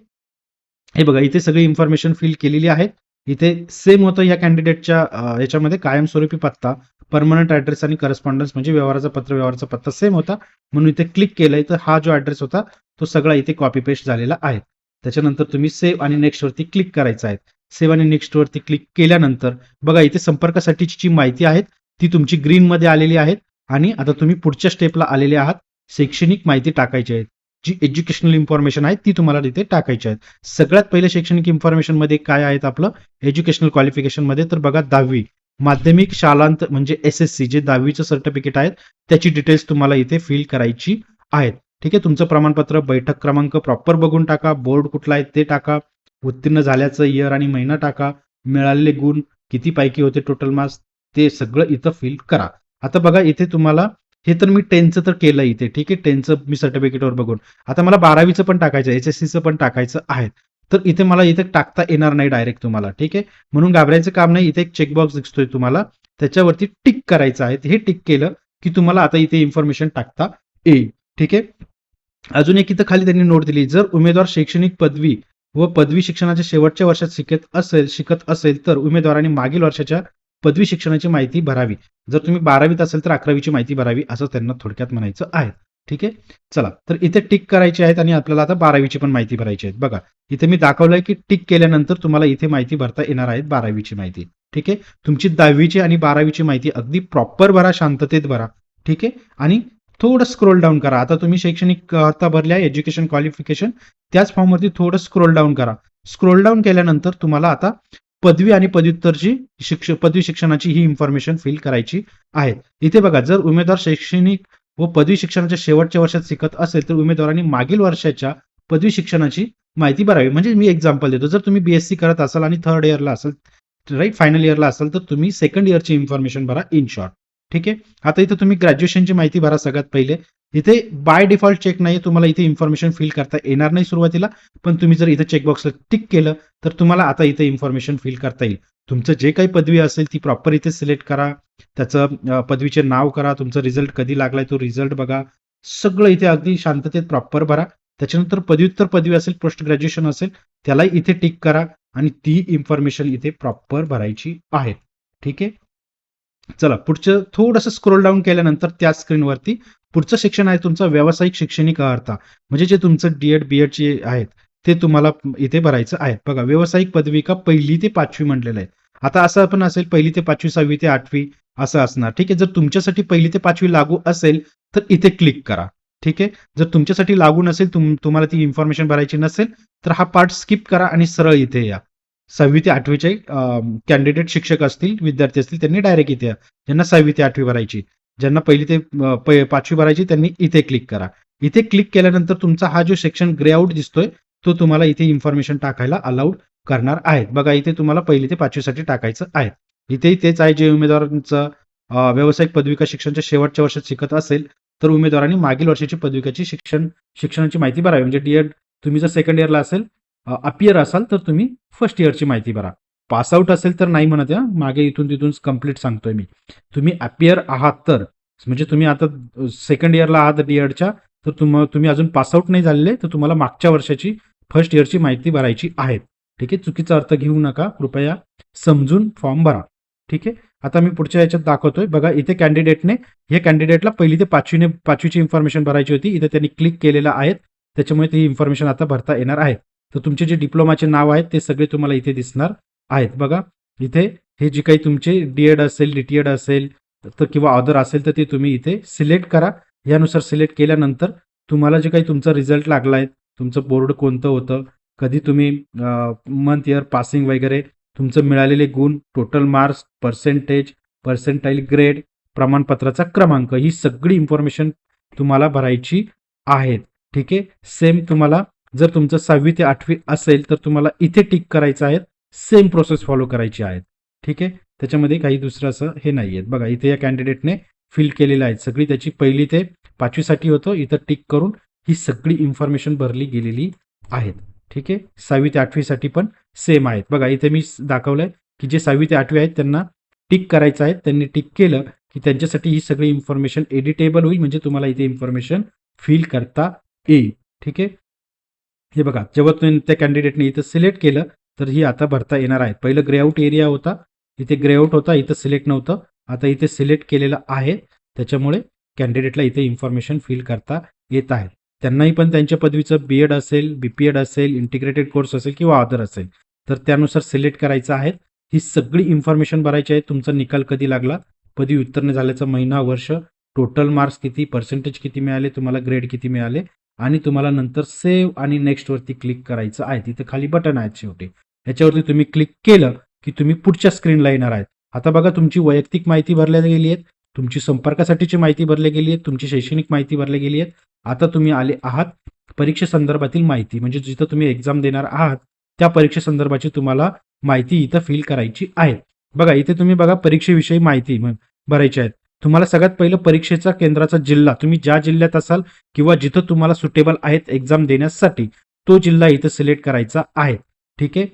हे बघा इथे सगळी इन्फॉर्मेशन फिल केलेली आहे. इथे सेम होतं या कॅन्डिडेटच्या याच्यामध्ये कायमस्वरूपी पत्ता, परमनंट ॲड्रेस आणि करस्पॉन्डन्स म्हणजे व्यवहाराचा पत्ता सेम होता. म्हणून इथे क्लिक केलंय तर हा जो ॲड्रेस होता तो सगळा इथे कॉपी पेस्ट झालेला आहे. त्याच्यानंतर तुम्ही सेव्ह आणि नेक्स्ट वरती क्लिक करायचं आहे. सेव्ह आणि नेक्स्ट वरती क्लिक केल्यानंतर बघा इथे संपर्कासाठीची जी माहिती आहे ती तुमची ग्रीनमध्ये आलेली आहे आणि आता तुम्ही पुढच्या स्टेपला आलेले आहात. शैक्षणिक माहिती टाकायची आहे. जी एज्युकेशनल इन्फॉर्मेशन आहे ती तुम्हाला तिथे टाकायची आहे. सगळ्यात पहिले शैक्षणिक इन्फॉर्मेशन मध्ये काय आहेत आपलं एज्युकेशनल क्वालिफिकेशन मध्ये तर बघा 10वी माध्यमिक शालांत म्हणजे SSC जे 10वीचं सर्टिफिकेट आहेत त्याची डिटेल्स तुम्हाला इथे फिल करायची आहेत. ठीक आहे. तुमचं प्रमाणपत्र बैठक क्रमांक प्रॉपर बघून टाका. बोर्ड कुठला आहे ते टाका. उत्तीर्ण झाल्याचं इयर आणि महिना टाका. मिळालेले गुण किती पैकी होते टोटल मार्क्स ते सगळं इथं फिल करा. आता बघा इथे तुम्हाला हे तर मी 10चं तर केलं इथे. ठीक आहे. 10चं मी सर्टिफिकेटवर बघून आता मला 12वीचं पण टाकायचं SSCचं पण टाकायचं आहे. तर इथे मला इथे टाकता येणार नाही डायरेक्ट तुम्हाला. ठीक आहे. म्हणून घाबरायचं काम नाही. इथे एक चेकबॉक्स दिसतोय तुम्हाला त्याच्यावरती टिक करायचं आहे. हे टिक केलं की तुम्हाला आता इथे इन्फॉर्मेशन टाकता येईल. ठीक आहे. अजून एक इथं खाली त्यांनी नोट दिली जर उमेदवार शैक्षणिक पदवी व पदवी शिक्षणाच्या शेवटच्या वर्षात शिकत असेल तर उमेदवारांनी मागील वर्षाच्या पदवी शिक्षणाची माहिती भरावी. जर तुम्ही 12वीत असेल तर 11वीची माहिती भरावी असं त्यांना थोडक्यात म्हणायचं आहे. ठीक आहे. चला तर इथे टिक करायची आहेत आणि आपल्याला आता 12वीची पण माहिती भरायची आहे. बघा इथे मी दाखवलंय की टिक केल्यानंतर तुम्हाला इथे माहिती भरता येणार आहे 12वीची माहिती. ठीक आहे. तुमची 10वीची आणि 12वीची माहिती अगदी प्रॉपर भरा, शांततेत भरा. ठीक आहे. आणि थोडं स्क्रोल डाऊन करा. आता तुम्ही शैक्षणिक आता भरल्या एज्युकेशन क्वालिफिकेशन त्याच फॉर्मवरती थोडं स्क्रोल डाऊन करा. स्क्रोल डाऊन केल्यानंतर तुम्हाला आता पदवी आणि पदव्युत्तरची पदवी शिक्षणाची ही इन्फॉर्मेशन फिल करायची आहे. इथे बघा जर उमेदवार शैक्षणिक व पदवी शिक्षणाच्या शेवटच्या वर्षात शिकत असेल तर उमेदवारांनी मागील वर्षाच्या पदवी शिक्षणाची माहिती भरावी. म्हणजे मी एक्झाम्पल देतो जर तुम्ही BSc करत असाल आणि 3rd इयरला असाल राईट फायनल इयरला असाल तर तुम्ही 2nd इयरची इन्फॉर्मेशन भरा इन शॉर्ट. ठीक आहे. आता इथे तुम्ही ग्रॅज्युएशनची माहिती भरा सगळ्यात पहिले. इथे बाय डिफॉल्ट चेक नाही तुम्हाला इथे इन्फॉर्मेशन फिल करता येणार नाही सुरुवातीला पण तुम्ही जर इथे चेकबॉक्सला टिक केलं तर तुम्हाला आता इथे इन्फॉर्मेशन फिल करता येईल. तुमचं जे काही पदवी असेल ती प्रॉपर इथे सिलेक्ट करा. त्याचं पदवीचे नाव करा. तुमचा रिझल्ट कधी लागलाय तो रिझल्ट बघा. सगळं इथे अगदी शांततेत प्रॉपर भरा. त्याच्यानंतर पदव्युत्तर पदवी असेल पोस्ट ग्रॅज्युएशन असेल त्यालाही इथे टिक करा आणि ती इन्फॉर्मेशन इथे प्रॉपर भरायची आहे. ठीक आहे. चला पुढचं थोडंसं स्क्रोल डाऊन केल्यानंतर त्या स्क्रीनवरती पुढचं शिक्षण आहे तुमचं व्यावसायिक शैक्षणिक अर्हता म्हणजे जे तुमचं D.Ed B.Edचे आहेत ते तुम्हाला इथे भरायचं आहे. बघा व्यावसायिक पदविका 1ली ते 5वी म्हटलेलं आहे. आता असं पण असेल 1ली ते 5वी 6वी ते 8वी असं असणार. ठीक आहे. जर तुमच्यासाठी 1ली ते 5वी लागू असेल तर इथे क्लिक करा. ठीक आहे. जर तुमच्यासाठी लागू नसेल तुम्हाला ती इन्फॉर्मेशन भरायची नसेल तर हा पार्ट स्किप करा आणि सरळ इथे या. 6वी ते 8वीचे कॅन्डिडेट शिक्षक असतील विद्यार्थी असतील त्यांनी डायरेक्ट इथे या. ज्यांना 6वी ते 8वी भरायची ज्यांना 1ली ते 5वी भरायची त्यांनी इथे क्लिक करा. इथे क्लिक केल्यानंतर तुमचा हा जो सेक्शन ग्रे आउट दिसतोय तो तुम्हाला इथे इन्फॉर्मेशन टाकायला अलाउड करणार आहेत. बघा इथे तुम्हाला 1ली ते 5वी साठी टाकायचं आहे. इथेही तेच आहे जे उमेदवारांचं व्यावसायिक पदविका शिक्षणाच्या शेवटच्या वर्षात शिकत असेल तर उमेदवारांनी मागील वर्षाची पदविकाची शिक्षणाची माहिती भरावी. म्हणजे D.Ed तुम्ही जर 2nd इयरला असेल अपियर असाल तर तुम्ही 1st इयरची माहिती भरा. पासआउट असेल तर नाही म्हणत आहे मागे इथून तिथून कम्प्लीट सांगतोय मी. तुम्ही अपियर आहात तर म्हणजे तुम्ही आता 2nd इयरला आहात D.Edच्या तर तुम्ही अजून पासआउट नाही झालेले तर तुम्हाला मागच्या वर्षाची 1st इयरची माहिती भरायची आहे. ठीक आहे. चुकीचा अर्थ घेऊ नका कृपया समजून फॉर्म भरा. ठीक आहे. आता मी पुढच्या याच्यात दाखवतोय बघा इथे कॅन्डिडेटने हे कॅन्डिडेटला 1ली ते 5वीची इन्फॉर्मेशन भरायची होती. इथे त्यांनी क्लिक केलेलं आहे त्याच्यामुळे ती इन्फॉर्मेशन आता भरता येणार आहे. तर तुमचे जे डिप्लोमाचे नाव आहेत ते सगळे तुम्हाला इथे दिसणार आहेत. बघा इथे हे जे काही तुमचे D.Ed असेल D.Ed असेल तर किंवा अदर असेल तर ते तुम्ही इथे सिलेक्ट करा. यानुसार सिलेक्ट केल्यानंतर तुम्हाला जे काही तुमचा रिझल्ट लागलाय तुमचं बोर्ड कोणतं होतं कधी तुम्ही मंथ इयर पासिंग वगैरे तुमचं मिळालेले गुण टोटल मार्क्स पर्सेंटाईल ग्रेड प्रमाणपत्राचा क्रमांक ही सगळी इन्फॉर्मेशन तुम्हाला भरायची आहेत. ठीक आहे. सेम तुम्हाला जर तुमचं 6वी ते 8वी असेल तर तुम्हाला इथे टिक करायचं आहे. सेम प्रोसेस फॉलो करायची आहे. ठीक आहे. त्याच्यामध्ये काही दुसरं असं हे नाही आहे. बघा इथे या कॅन्डिडेटने फिल केलेलं आहे सगळी त्याची 1ली ते 5वी साठी होतं इथं टिक करून ही सगळी इन्फॉर्मेशन भरली गेलेली आहेत. ठीक आहे. 6वी ते 8वी साठी पण सेम आहेत. बघा इथे मी दाखवलंय की जे 6वी ते 8वी आहेत त्यांना टिक करायचं आहे. त्यांनी टिक केलं की त्यांच्यासाठी ही सगळी इन्फॉर्मेशन एडिटेबल होईल म्हणजे तुम्हाला इथे इन्फॉर्मेशन फिल करता येईल. ठीक आहे. हे बघा, जेव्हा तुम्ही त्या कॅन्डिडेटने इथं सिलेक्ट केलं तर ही आता भरता येणार आहे. पहिलं ग्रेआउट एरिया होता, इथे ग्रेआउट होता, इथं सिलेक्ट नव्हतं. आता इथे सिलेक्ट केलेलं आहे, त्याच्यामुळे कॅन्डिडेटला इथे इन्फॉर्मेशन फिल करता येत आहे. त्यांनाही पण त्यांच्या पदवीचं BEd असेल, BPEd असेल, इंटिग्रेटेड कोर्स असेल किंवा अदर असेल, तर त्यानुसार सिलेक्ट करायचं आहे. ही सगळी इन्फॉर्मेशन भरायची आहे. तुमचा निकाल कधी लागला, पदवी उत्तीर्ण झाल्याचा महिना, वर्ष, टोटल मार्क्स किती, पर्सेंटेज किती मिळाले, तुम्हाला ग्रेड किती मिळाले, आणि तुम्हाला नंतर सेव्ह आणि नेक्स्ट वरती क्लिक करायचं आहे. तिथे खाली बटन आहेत शेवटी, याच्यावरती तुम्ही क्लिक केलं की तुम्ही पुढच्या स्क्रीनला येणार आहेत. आता बघा, तुमची वैयक्तिक माहिती भरल्या गेली आहे, तुमची संपर्कासाठीची माहिती भरली गेली आहे, तुमची शैक्षणिक माहिती भरली गेली आहे. आता तुम्ही आले आहात परीक्षेसंदर्भातील माहिती, म्हणजे जिथं तुम्ही एक्झाम देणार आहात त्या परीक्षेसंदर्भाची तुम्हाला माहिती इथं फिल करायची आहे. बघा, इथे तुम्ही बघा परीक्षेविषयी माहिती भरायची आहे. तुम्हाला सगळ्यात पहिलं परीक्षेचा केंद्राचा जिल्हा, तुम्ही ज्या जिल्ह्यात असाल किंवा जिथं तुम्हाला सुटेबल आहेत एक्झाम देण्यासाठी, तो जिल्हा इथं सिलेक्ट करायचा आहे. ठीक आहे.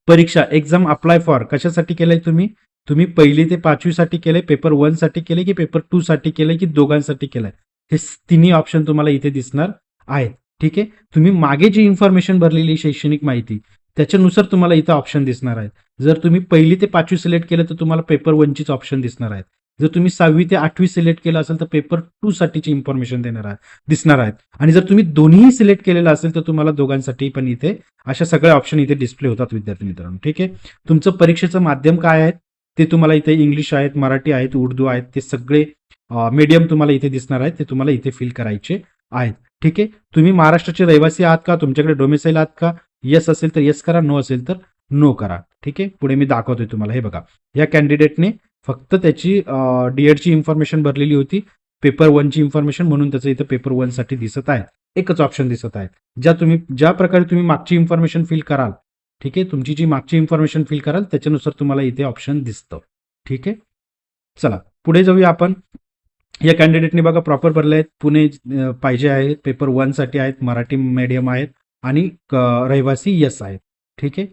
परीक्षा एक्झाम अप्लाय फॉर कशासाठी केलंय तुम्ही 1ली ते 5वी साठी केलंय, पेपर 1 साठी केलंय की पेपर 2 साठी केलंय की दोघांसाठी केलंय, हे तिन्ही ऑप्शन तुम्हाला इथे दिसणार आहेत. ठीक आहे. तुम्ही मागे जी इन्फॉर्मेशन भरलेली शैक्षणिक माहिती, त्याच्यानुसार तुम्हाला इथं ऑप्शन दिसणार आहेत. जर तुम्ही 1ली ते 5वी सिलेक्ट केलं तर तुम्हाला पेपर 1चीच ऑप्शन दिसणार आहेत. जर तुम्ही 6वी ते 8वी सिलेक्ट केलं असेल तर पेपर 2 साठीची इन्फॉर्मेशन दिसणार आहेत. आणि जर तुम्ही दोन्ही सिलेक्ट केलेलं असेल तर तुम्हाला दोघांसाठी पण इथे अशा सगळ्या ऑप्शन इथे डिस्प्ले होतात विद्यार्थी मित्रांनो. ठीक आहे. तुमचं परीक्षेचं माध्यम काय आहे ते तुम्हाला इथे इंग्लिश आहेत, मराठी आहेत, उर्दू आहेत, ते सगळे मीडियम तुम्हाला इथे दिसणार आहेत, ते तुम्हाला इथे फिल करायचे आहेत. ठीक आहे. तुम्ही महाराष्ट्राचे रहिवासी आहात का, तुमच्याकडे डोमेसाईल आहात का, येस असेल तर येस करा, नो असेल तर नो करा. ठीक आहे. पुढे मी दाखवतोय तुम्हाला. हे बघा, या कॅन्डिडेटने फक्त त्याची डीएडची इन्फॉर्मेशन भरलेली होती, पेपर 1ची इन्फॉर्मेशन, म्हणून त्याचं इथं पेपर 1 साठी दिसत आहे. एकच ऑप्शन दिसत आहे. ज्या प्रकारे तुम्ही मागची इन्फॉर्मेशन फिल कराल, ठीक आहे, तुमची जी मागची इन्फॉर्मेशन फिल कराल त्याच्यानुसार तुम्हाला इथे ऑप्शन दिसतं. ठीक आहे. चला पुढे जाऊया आपण. या कॅन्डिडेटने बघा प्रॉपर भरले आहेत, पुणे पाहिजे आहे, पेपर 1 साठी आहेत, मराठी मीडियम आहेत आणि रहिवासी यस आहेत. ठीक आहे.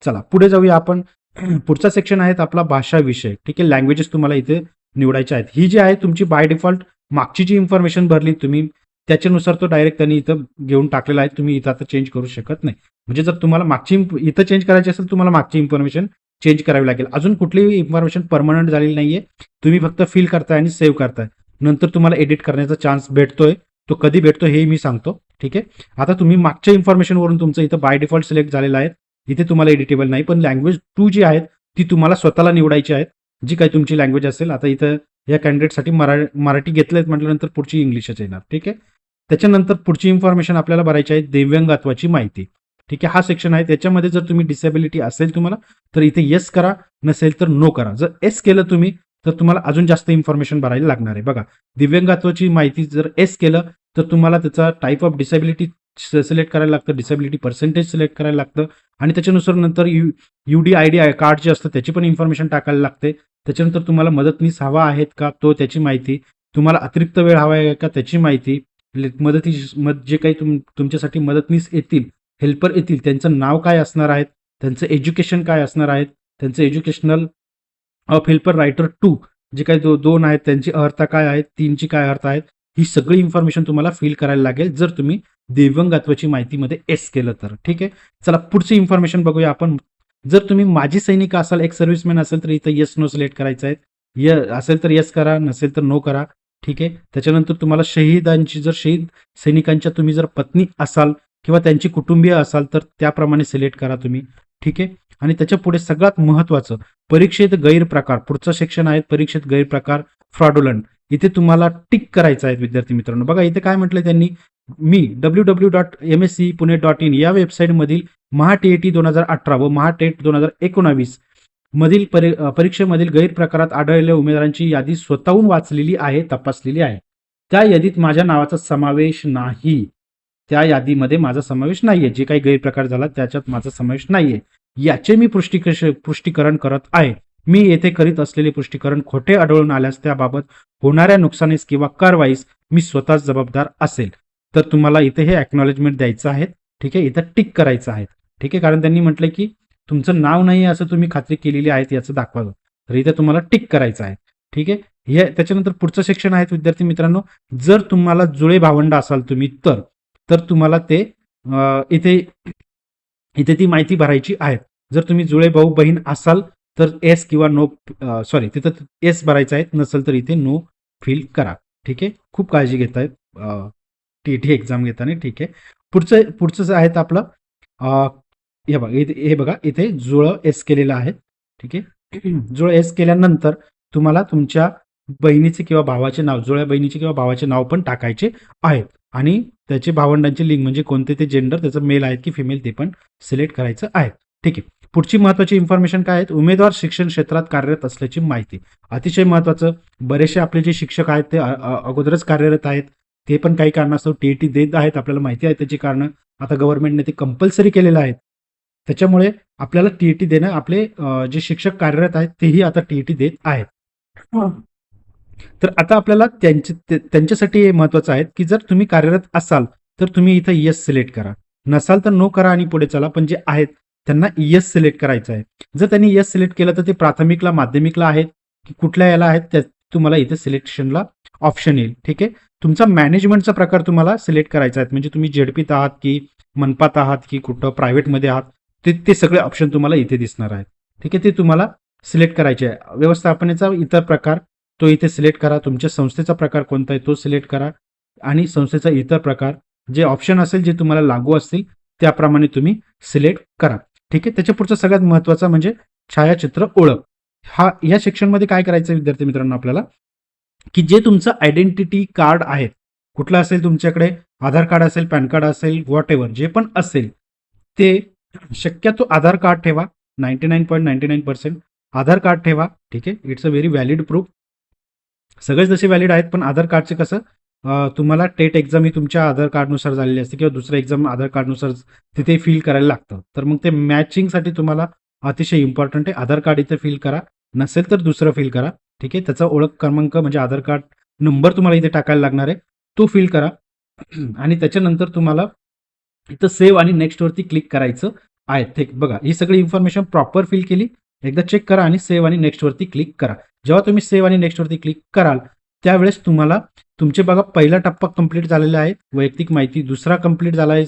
चला पुढे जाऊया आपण. पुढचा सेक्शन आहे आपला भाषा विषय. ठीक आहे. लँग्वेजेस तुम्हाला इथे निवडायचे आहेत. ही जी आहे तुमची बाय डिफॉल्ट मागची जी इन्फॉर्मेशन भरली तुम्ही त्याच्यानुसार तो डायरेक्ट त्यांनी इथं घेऊन टाकलेला आहे. तुम्ही इथं आता चेंज करू शकत नाही. म्हणजे जर तुम्हाला मागची इथं चेंज करायची असेल तुम्हाला मागची इन्फॉर्मेशन चेंज करावी लागेल. अजून कुठलीही इन्फॉर्मेशन परमनंट झालेली नाहीये. तुम्ही फक्त फिल करताय आणि सेव्ह करताय. नंतर तुम्हाला एडिट करण्याचा चान्स भेटतोय. तो कधी भेटतो हे मी सांगतो. ठीक आहे. आता तुम्ही मागच्या इन्फॉर्मेशनवरून तुमचं इथं बाय डिफॉल्ट सिलेक्ट झालेलं आहे. इथे तुम्हाला एडिटेबल नाही, पण लँग्वेज 2 जी आहेत ती तुम्हाला स्वतःला निवडायची आहेत, जी काही तुमची लँग्वेज असेल. आता इथं या कॅन्डिडेटसाठी मराठी घेतलंय म्हटल्यानंतर पुढची इंग्लिशच येणार. ठीक आहे. त्याच्यानंतर पुढची इन्फॉर्मेशन आपल्याला भरायची आहे दिव्यांगत्वाची माहिती. ठीक आहे. हा सेक्शन आहे. त्याच्यामध्ये जर तुम्ही डिसेबिलिटी असेल तुम्हाला तर इथे येस करा, नसेल तर नो करा. जर एस केलं तुम्ही तर तुम्हाला अजून जास्त इन्फॉर्मेशन भरायला लागणार आहे. बघा, दिव्यांगत्वाची माहिती जर एस केलं तर तुम्हाला त्याचा टाईप ऑफ डिसेबिलिटी सिलेक्ट करायला लागतं, डिसेबिलिटी पर्सेंटेज सिलेक्ट करायला लागतं आणि त्याच्यानुसार नंतर UDID कार्ड जे असतं त्याची पण इन्फॉर्मेशन टाकायला लागते. त्याच्यानंतर तुम्हाला मदतनीस हवा आहेत का तो त्याची माहिती, तुम्हाला अतिरिक्त वेळ हवा आहे का त्याची माहिती, जे काही तुमच्यासाठी मदतनीस येतील, हेल्पर येतील, त्यांचं नाव काय असणार आहे, त्यांचं एज्युकेशन काय असणार आहे, त्यांचं एज्युकेशनल ऑफ हेल्पर रायटर 2 जे काही 2 आहेत त्यांची अर्हता काय आहेत, 3ची काय अर्हता आहेत, ही सगळी इन्फॉर्मेशन तुम्हाला फिल करायला लागेल जर तुम्ही दिव्यांगत्वाची माहितीमध्ये एस केलं तर. ठीक आहे. चला पुढची इन्फॉर्मेशन बघूया आपण. जर तुम्ही माजी सैनिक असाल, एक सर्व्हिसमॅन असेल तर इथं येस नो सिलेक्ट करायचं आहे. असेल तर येस करा, नसेल तर नो करा. ठीक आहे. त्याच्यानंतर तुम्हाला शहीद सैनिकांच्या तुम्ही जर पत्नी असाल किंवा त्यांची कुटुंबीय असाल तर त्याप्रमाणे सिलेक्ट करा तुम्ही. ठीक आहे. आणि त्याच्या पुढे सगळ्यात महत्वाचं परीक्षेत गैरप्रकार, पुढचं सेक्शन आहे परीक्षेत गैरप्रकार फ्रॉडुलंट. इथे तुम्हाला टिक करायचं आहे विद्यार्थी मित्रांनो. बघा इथे काय म्हटलंय त्यांनी, मी www.mscpune.in या वेबसाईटमधील महाटीएटी 2018 व महाटेट 2019 मधील परीक्षेमधील गैरप्रकारात आढळलेल्या उमेदवारांची यादी स्वतःहून वाचलेली आहे, तपासलेली आहे. त्या यादीत माझ्या नावाचा समावेश नाही. त्या यादीमध्ये माझा समावेश नाहीये. जे काही गैरप्रकार झाला त्याच्यात माझा समावेश नाहीये. याचे मी पुष्टीकरण करत आहे. मी येथे करीत असलेले पुष्टीकरण खोटे आढळून आल्यास त्याबाबत होणाऱ्या नुकसानीस किंवा कारवाईस मी स्वतःच जबाबदार असेल. तर तुम्हाला इथे हे अॅक्नॉलेजमेंट द्यायचं आहे. ठीक आहे. इथं टिक करायचं आहे. ठीक आहे. कारण त्यांनी म्हटलं की तुमचं नाव नाही असं तुम्ही खात्री केलेली आहे याचं दाखवावं, तर इथे तुम्हाला टिक करायचं आहे. ठीक आहे. त्याच्यानंतर पुढचं सेक्शन आहे विद्यार्थी मित्रांनो, जर तुम्हाला जुळे भावंड असाल तुम्ही तर तुम्हाला ते इथे इथे ती माहिती भरायची आहे. जर तुम्ही जुळे भाऊ बहीण असाल तर येस किंवा नो, सॉरी तिथं येस भरायचं आहे, नसेल तर इथे नो फिल करा. ठीक आहे, खूप काळजी घेत आहेत टीईटी एक्झाम घेताना. ठीक आहे, पुढचं जे आहे आपलं हे बघा इथे जुळं एस केलेलं आहे. ठीक आहे, जुळं एस केल्यानंतर तुम्हाला तुमच्या बहिणीचे किंवा भावाचे नाव, जुळ्या बहिणीचे किंवा भावाचे नाव पण टाकायचे आहेत आणि त्याचे भावंडांचे लिंग म्हणजे कोणते ते जेंडर, त्याचं मेल आहेत की फिमेल ते पण सिलेक्ट करायचं आहे. ठीक आहे, पुढची महत्वाची इन्फॉर्मेशन काय आहेत, उमेदवार शिक्षण क्षेत्रात कार्यरत असल्याची माहिती. अतिशय महत्वाचं, बरेचसे आपले जे शिक्षक आहेत ते अगोदरच कार्यरत आहेत, ते पण काही कारणास्तव टीईटी देत आहेत, आपल्याला माहिती आहे त्याची कारण. आता गव्हर्नमेंटने ते कंपल्सरी केलेलं आहे, त्याच्यामुळे आपल्याला टीईटी देणं, आपले जे शिक्षक कार्यरत आहेत तेही आता टीईटी देत आहेत. तर आता आपल्याला त्यांच्यासाठी हे महत्वाचं आहे की जर तुम्ही कार्यरत असाल तर तुम्ही इथं येस सिलेक्ट करा, नसाल तर नो करा आणि पुढे चला. पण जे आहेत त्यांना येस सिलेक्ट करायचं आहे. जर त्यांनी येस सिलेक्ट केलं तर ते प्राथमिकला, माध्यमिकला आहेत की कुठल्या याला आहेत त्या तुम्हाला इथे सिलेक्शनला ऑप्शन येईल. ठीक आहे, तुमचा मॅनेजमेंटचा प्रकार तुम्हाला सिलेक्ट करायचा आहे, म्हणजे तुम्ही जेडपीत आहात की मनपात आहात की कुठं प्रायव्हेटमध्ये आहात, ते सगळे ऑप्शन तुम्हाला इथे दिसणार आहेत. ठीक आहे, ते तुम्हाला सिलेक्ट करायचे आहे. व्यवस्थापनेचा इतर प्रकार तो इथे सिलेक्ट करा, तुमच्या संस्थेचा प्रकार कोणता आहे तो सिलेक्ट करा आणि संस्थेचा इतर प्रकार जे ऑप्शन असेल जे तुम्हाला लागू असतील त्याप्रमाणे तुम्ही सिलेक्ट करा. ठीक आहे, त्याच्या पुढचा सगळ्यात महत्वाचा म्हणजे छायाचित्र ओळख. या सेक्शनमध्ये काय करायचं विद्यार्थी मित्रांनो आपल्याला, की जे तुमचं आयडेंटिटी कार्ड आहे, कुठलं असेल तुमच्याकडे, आधार कार्ड असेल, पॅन कार्ड असेल, व्हॉट एव्हर जे पण असेल ते शक्यतो आधार कार्ड ठेवा. 99.99% आधार कार्ड ठेवा. ठीक आहे, it's a very valid proof. सगळेच जसे व्हॅलिड आहेत, पण आधार कार्डचे कसं तुम्हाला टेट एक्झाम ही तुमच्या आधार कार्डनुसार झालेली असते किंवा दुसरं एक्झाम आधार कार्डनुसार तिथे फिल करायला लागतं. तर मग ते मॅचिंगसाठी तुम्हाला अतिशय इम्पॉर्टंट आहे. आधार कार्ड इथे फिल करा, नसेल तर दुसरं फिल करा. ठीक आहे, त्याचा ओळख क्रमांक म्हणजे आधार कार्ड नंबर तुम्हाला इथे टाकायला लागणार आहे, तो फिल करा आणि त्याच्यानंतर तुम्हाला इथं सेव्ह आणि नेक्स्टवरती क्लिक करायचं आहे. ठीक बघा, ही सगळी इन्फॉर्मेशन प्रॉपर फिल केली, एकदा चेक करा आणि सेव्ह आणि नेक्स्टवरती क्लिक करा. जेव्हा तुम्ही सेव्ह आणि नेक्स्टवरती क्लिक कराल त्यावेळेस तुम्हाला तुमचे बघा पहिला टप्पा कंप्लीट झालेला आहे, वैयक्तिक माहिती. दुसरा कंप्लीट झाला आहे,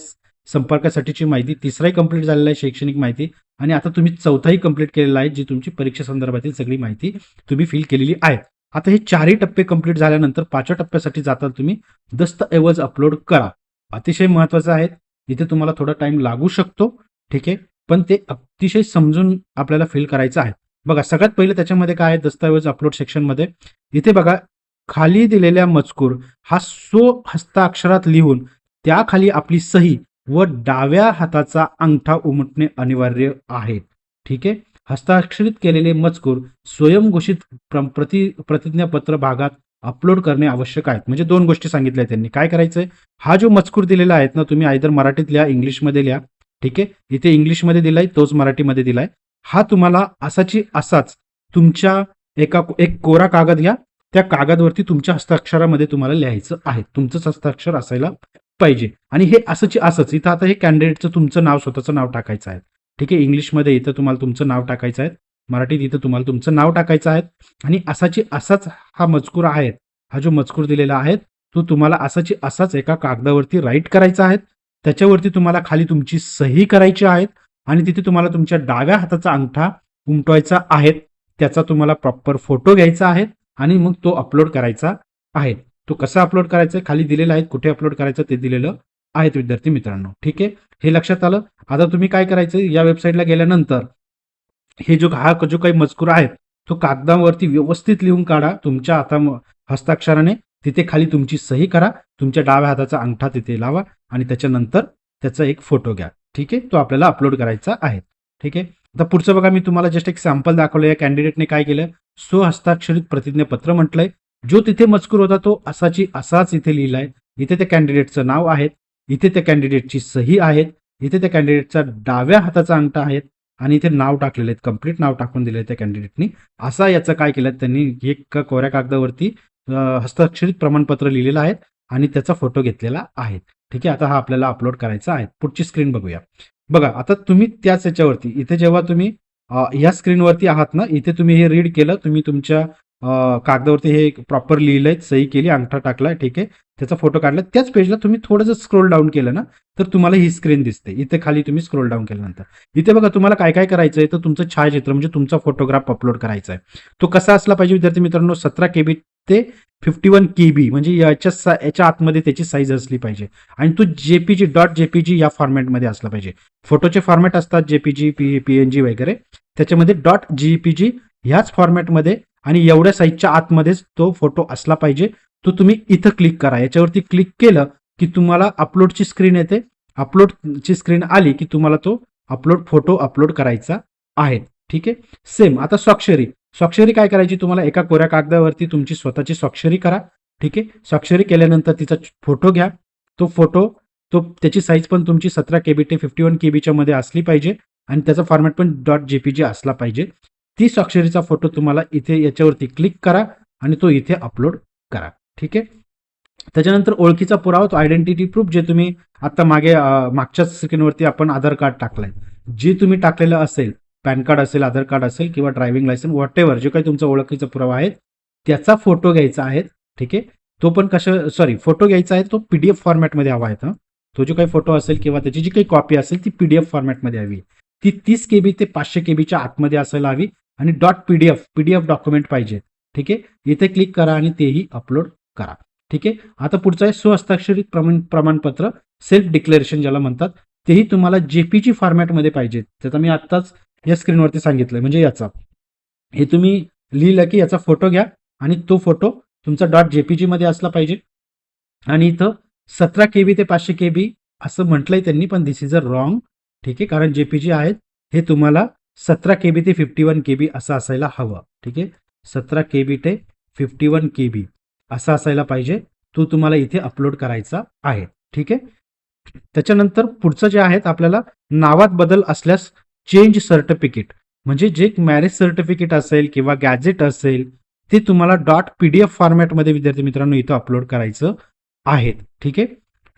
संपर्कासाठीची माहिती. तिसराही कंप्लीट झालेला आहे, शैक्षणिक माहिती. आणि आता तुम्ही चौथाही कंप्लीट केलेला आहे, जी तुमची परीक्षा संदर्भातील सगळी माहिती तुम्ही फिल केलेली आहे. आता हे चारही टप्पे कंप्लीट झाल्यानंतर पाचव्या टप्प्यासाठी जाताना तुम्ही दस्तऐवज अपलोड करा. अतिशय महत्वाचं आहे, इथे तुम्हाला थोडा टाइम लागू शकतो. ठीक आहे, पण ते अतिशय समजून आपल्याला फिल करायचं आहे. बघा, सगळ्यात पहिलं त्याच्यामध्ये काय आहे, दस्तऐवज अपलोड सेक्शनमध्ये इथे बघा खाली दिलेल्या मजकूर हा हस्ताक्षरात लिहून त्याखाली आपली सही व डाव्या हाताचा अंगठा उमटणे अनिवार्य आहे. ठीक आहे, हस्ताक्षरित केलेले मजकूर स्वयंघोषित प्रतिज्ञापत्र भागात अपलोड करणे आवश्यक आहे. म्हणजे दोन गोष्टी सांगितल्या त्यांनी. काय करायचंय, हा जो मजकूर दिलेला आहे ना, तुम्ही आयदर मराठीत लिहा, इंग्लिशमध्ये लिहा. ठीक आहे, इथे इंग्लिशमध्ये दिलाय, तोच मराठीमध्ये दिलाय. हा तुम्हाला असाच तुमच्या एक कोरा कागद घ्या, त्या कागदवरती तुमच्या हस्ताक्षरामध्ये तुम्हाला लिहायचं आहे. तुमचंच हस्ताक्षर असायला पाहिजे आणि हे असंच इथं आता हे कॅन्डिडेटचं तुमचं नाव, स्वतःचं नाव टाकायचं आहे. ठीक आहे, इंग्लिशमध्ये इथं तुम्हाला तुमचं नाव टाकायचं आहे, मराठीत इथं तुम्हाला तुमचं नाव टाकायचं आहे आणि असाच हा मजकूर आहे. हा जो मजकूर दिलेला आहे तो तुम्हाला असाच एका कागदावरती राईट करायचा आहे. त्याच्यावरती तुम्हाला खाली तुमची सही करायची आहे आणि तिथे तुम्हाला तुमच्या डाव्या हाताचा अंगठा उमटवायचा आहे. त्याचा तुम्हाला प्रॉपर फोटो घ्यायचा आहे आणि मग तो अपलोड करायचा आहे. तो कसा अपलोड करायचा खाली दिलेला आहे, कुठे अपलोड करायचं ते दिलेलं आहे विद्यार्थी मित्रांनो. ठीक आहे, हे लक्षात आलं. आता तुम्ही काय करायचं, या वेबसाईटला गेल्यानंतर हा जो काही मजकूर आहे तो कागदावरती व्यवस्थित लिहून काढा तुमच्या हस्ताक्षराने. तिथे खाली तुमची सही करा, तुमच्या डाव्या हाताचा अंगठा तिथे लावा आणि त्याच्यानंतर त्याचा एक फोटो घ्या. ठीक आहे, तो आपल्याला अपलोड करायचा आहे. ठीक आहे, आता पुढचं बघा, मी तुम्हाला जस्ट एक सॅम्पल दाखवलं. या कॅन्डिडेटने काय केलं, स्वहस्ताक्षरित प्रतिज्ञापत्र म्हटलंय. जो तिथे मजकूर होता तो असाच इथे लिहिलाय. इथे त्या कॅन्डिडेटचं नाव आहे, इथे त्या कॅन्डिडेटची सही आहे, इथे त्या कॅन्डिडेटचा डाव्या हाताचा अंगठा आहे आणि इथे नाव टाकलेले आहेत, कंप्लीट नाव टाकून दिले त्या कॅन्डिडेटनी. असा याचं काय केलं त्यांनी, एक कोऱ्या कागदावरती हस्ताक्षरित प्रमाणपत्र लिहिलेलं आहे आणि त्याचा फोटो घेतलेला आहे. ठीक आहे, आता हा आपल्याला अपलोड करायचा आहे. पुढची स्क्रीन बघूया. बघा, आता तुम्ही त्याच याच्यावरती इथे जेव्हा तुम्ही या स्क्रीनवरती आहात ना, इथे तुम्ही हे रीड केलं, तुम्ही तुमच्या कागदावरती हे प्रॉपर लिहिलंय, सही केली, अंगठा टाकलाय, ठीक आहे, त्याचा फोटो काढला. त्याच पेजला तुम्ही थोडंसं स्क्रोल डाऊन केलं ना, तर तुम्हाला ही स्क्रीन दिसते. इथे खाली तुम्ही स्क्रोल डाऊन केल्यानंतर इथे बघा तुम्हाला काय काय करायचं आहे. तर तुमचं छायाचित्र म्हणजे तुमचा फोटोग्राफ अपलोड करायचा आहे. तो कसा असला पाहिजे विद्यार्थी मित्रांनो? 17 KB ते 51 KB म्हणजे याच्या आतमध्ये त्याची साईज असली पाहिजे. आणि तो जेपीजी .jpg या फॉर्मॅटमध्ये असला पाहिजे. फोटोचे फॉर्मॅट असतात जेपीजी, PNG वगैरे, त्याच्यामध्ये .jpg ह्याच फॉर्मॅटमध्ये आणि एवढ्या साईजच्या आतमध्येच तो फोटो असला पाहिजे. तो तुम्ही इथं क्लिक करा. याच्यावरती क्लिक केलं की तुम्हाला अपलोडची स्क्रीन येते. अपलोडची स्क्रीन आली की तुम्हाला तो फोटो अपलोड करायचा आहे. ठीक आहे. सेम आता स्वाक्षरी काय करायची? तुम्हाला एका कोऱ्या कागदावरती तुमची स्वतःची स्वाक्षरी करा. ठीक आहे. स्वाक्षरी केल्यानंतर तिचा फोटो घ्या. तो त्याची साईज पण तुमची 17 KB ते 51 KB मध्ये असली पाहिजे आणि त्याचा फॉर्मॅट पण .jpg असला पाहिजे. ती स्वाक्षरीचा फोटो तुम्हाला इथे याच्यावरती क्लिक करा आणि तो इथे अपलोड करा. ठीक आहे. त्याच्यानंतर ओळखीचा पुरावा, तो आयडेंटिटी प्रूफ, जे तुम्ही आता मागच्या स्क्रीनवरती आपण आधार कार्ड टाकलंय, जे तुम्ही टाकलेलं असेल, पॅन कार्ड असेल, आधार कार्ड असेल किंवा ड्रायव्हिंग लायसन्स, व्हॉट एव्हर जे काही तुमचा ओळखीचा पुरावा आहे त्याचा फोटो घ्यायचा आहे. ठीक आहे. तो पण फोटो घ्यायचा आहे, तो PDF फॉर्मॅटमध्ये हवा आहे. तो जो काही फोटो असेल किंवा त्याची जी काही कॉपी असेल ती PDF फॉर्मॅटमध्ये हवी. ती 30 KB ते 500 KBच्या आतमध्ये असायला हवी आणि .pdf डॉक्युमेंट पाहिजे. ठीक आहे. इथे क्लिक करा आणि तेही अपलोड करा. ठीक आहे. आता पुढचं आहे स्वहस्ताक्षरित प्रमाणपत्र, सेल्फ डिक्लेरेशन ज्याला म्हणतात, तेही तुम्हाला JPG फॉर्मॅटमध्ये पाहिजे. त्याचा मी आत्ताच या स्क्रीनवरती सांगितलंय. म्हणजे हे तुम्ही लिहिलं की याचा फोटो घ्या आणि तो फोटो तुमचा .jpg मध्ये असला पाहिजे. आणि इथं 17 KB ते 500 KB असं म्हटलंय त्यांनी, पण दिस इज अ रॉंग. ठीक आहे. कारण JPG आहेत हे तुम्हाला 17 KB ते 51 KB असं असायला हवं. ठीक आहे. 17 KB ते 51 KB असा असायला पाहिजे. तो तुम्हाला इथे अपलोड करायचा आहे. ठीक आहे. त्याच्यानंतर पुढचं जे आहेत, आपल्याला नावात बदल असल्यास चेंज सर्टिफिकेट, म्हणजे जे मॅरेज सर्टिफिकेट असेल किंवा गॅजेट असेल ते तुम्हाला .pdf फॉर्मॅटमध्ये विद्यार्थी मित्रांनो इथं अपलोड करायचं आहे. ठीक आहे.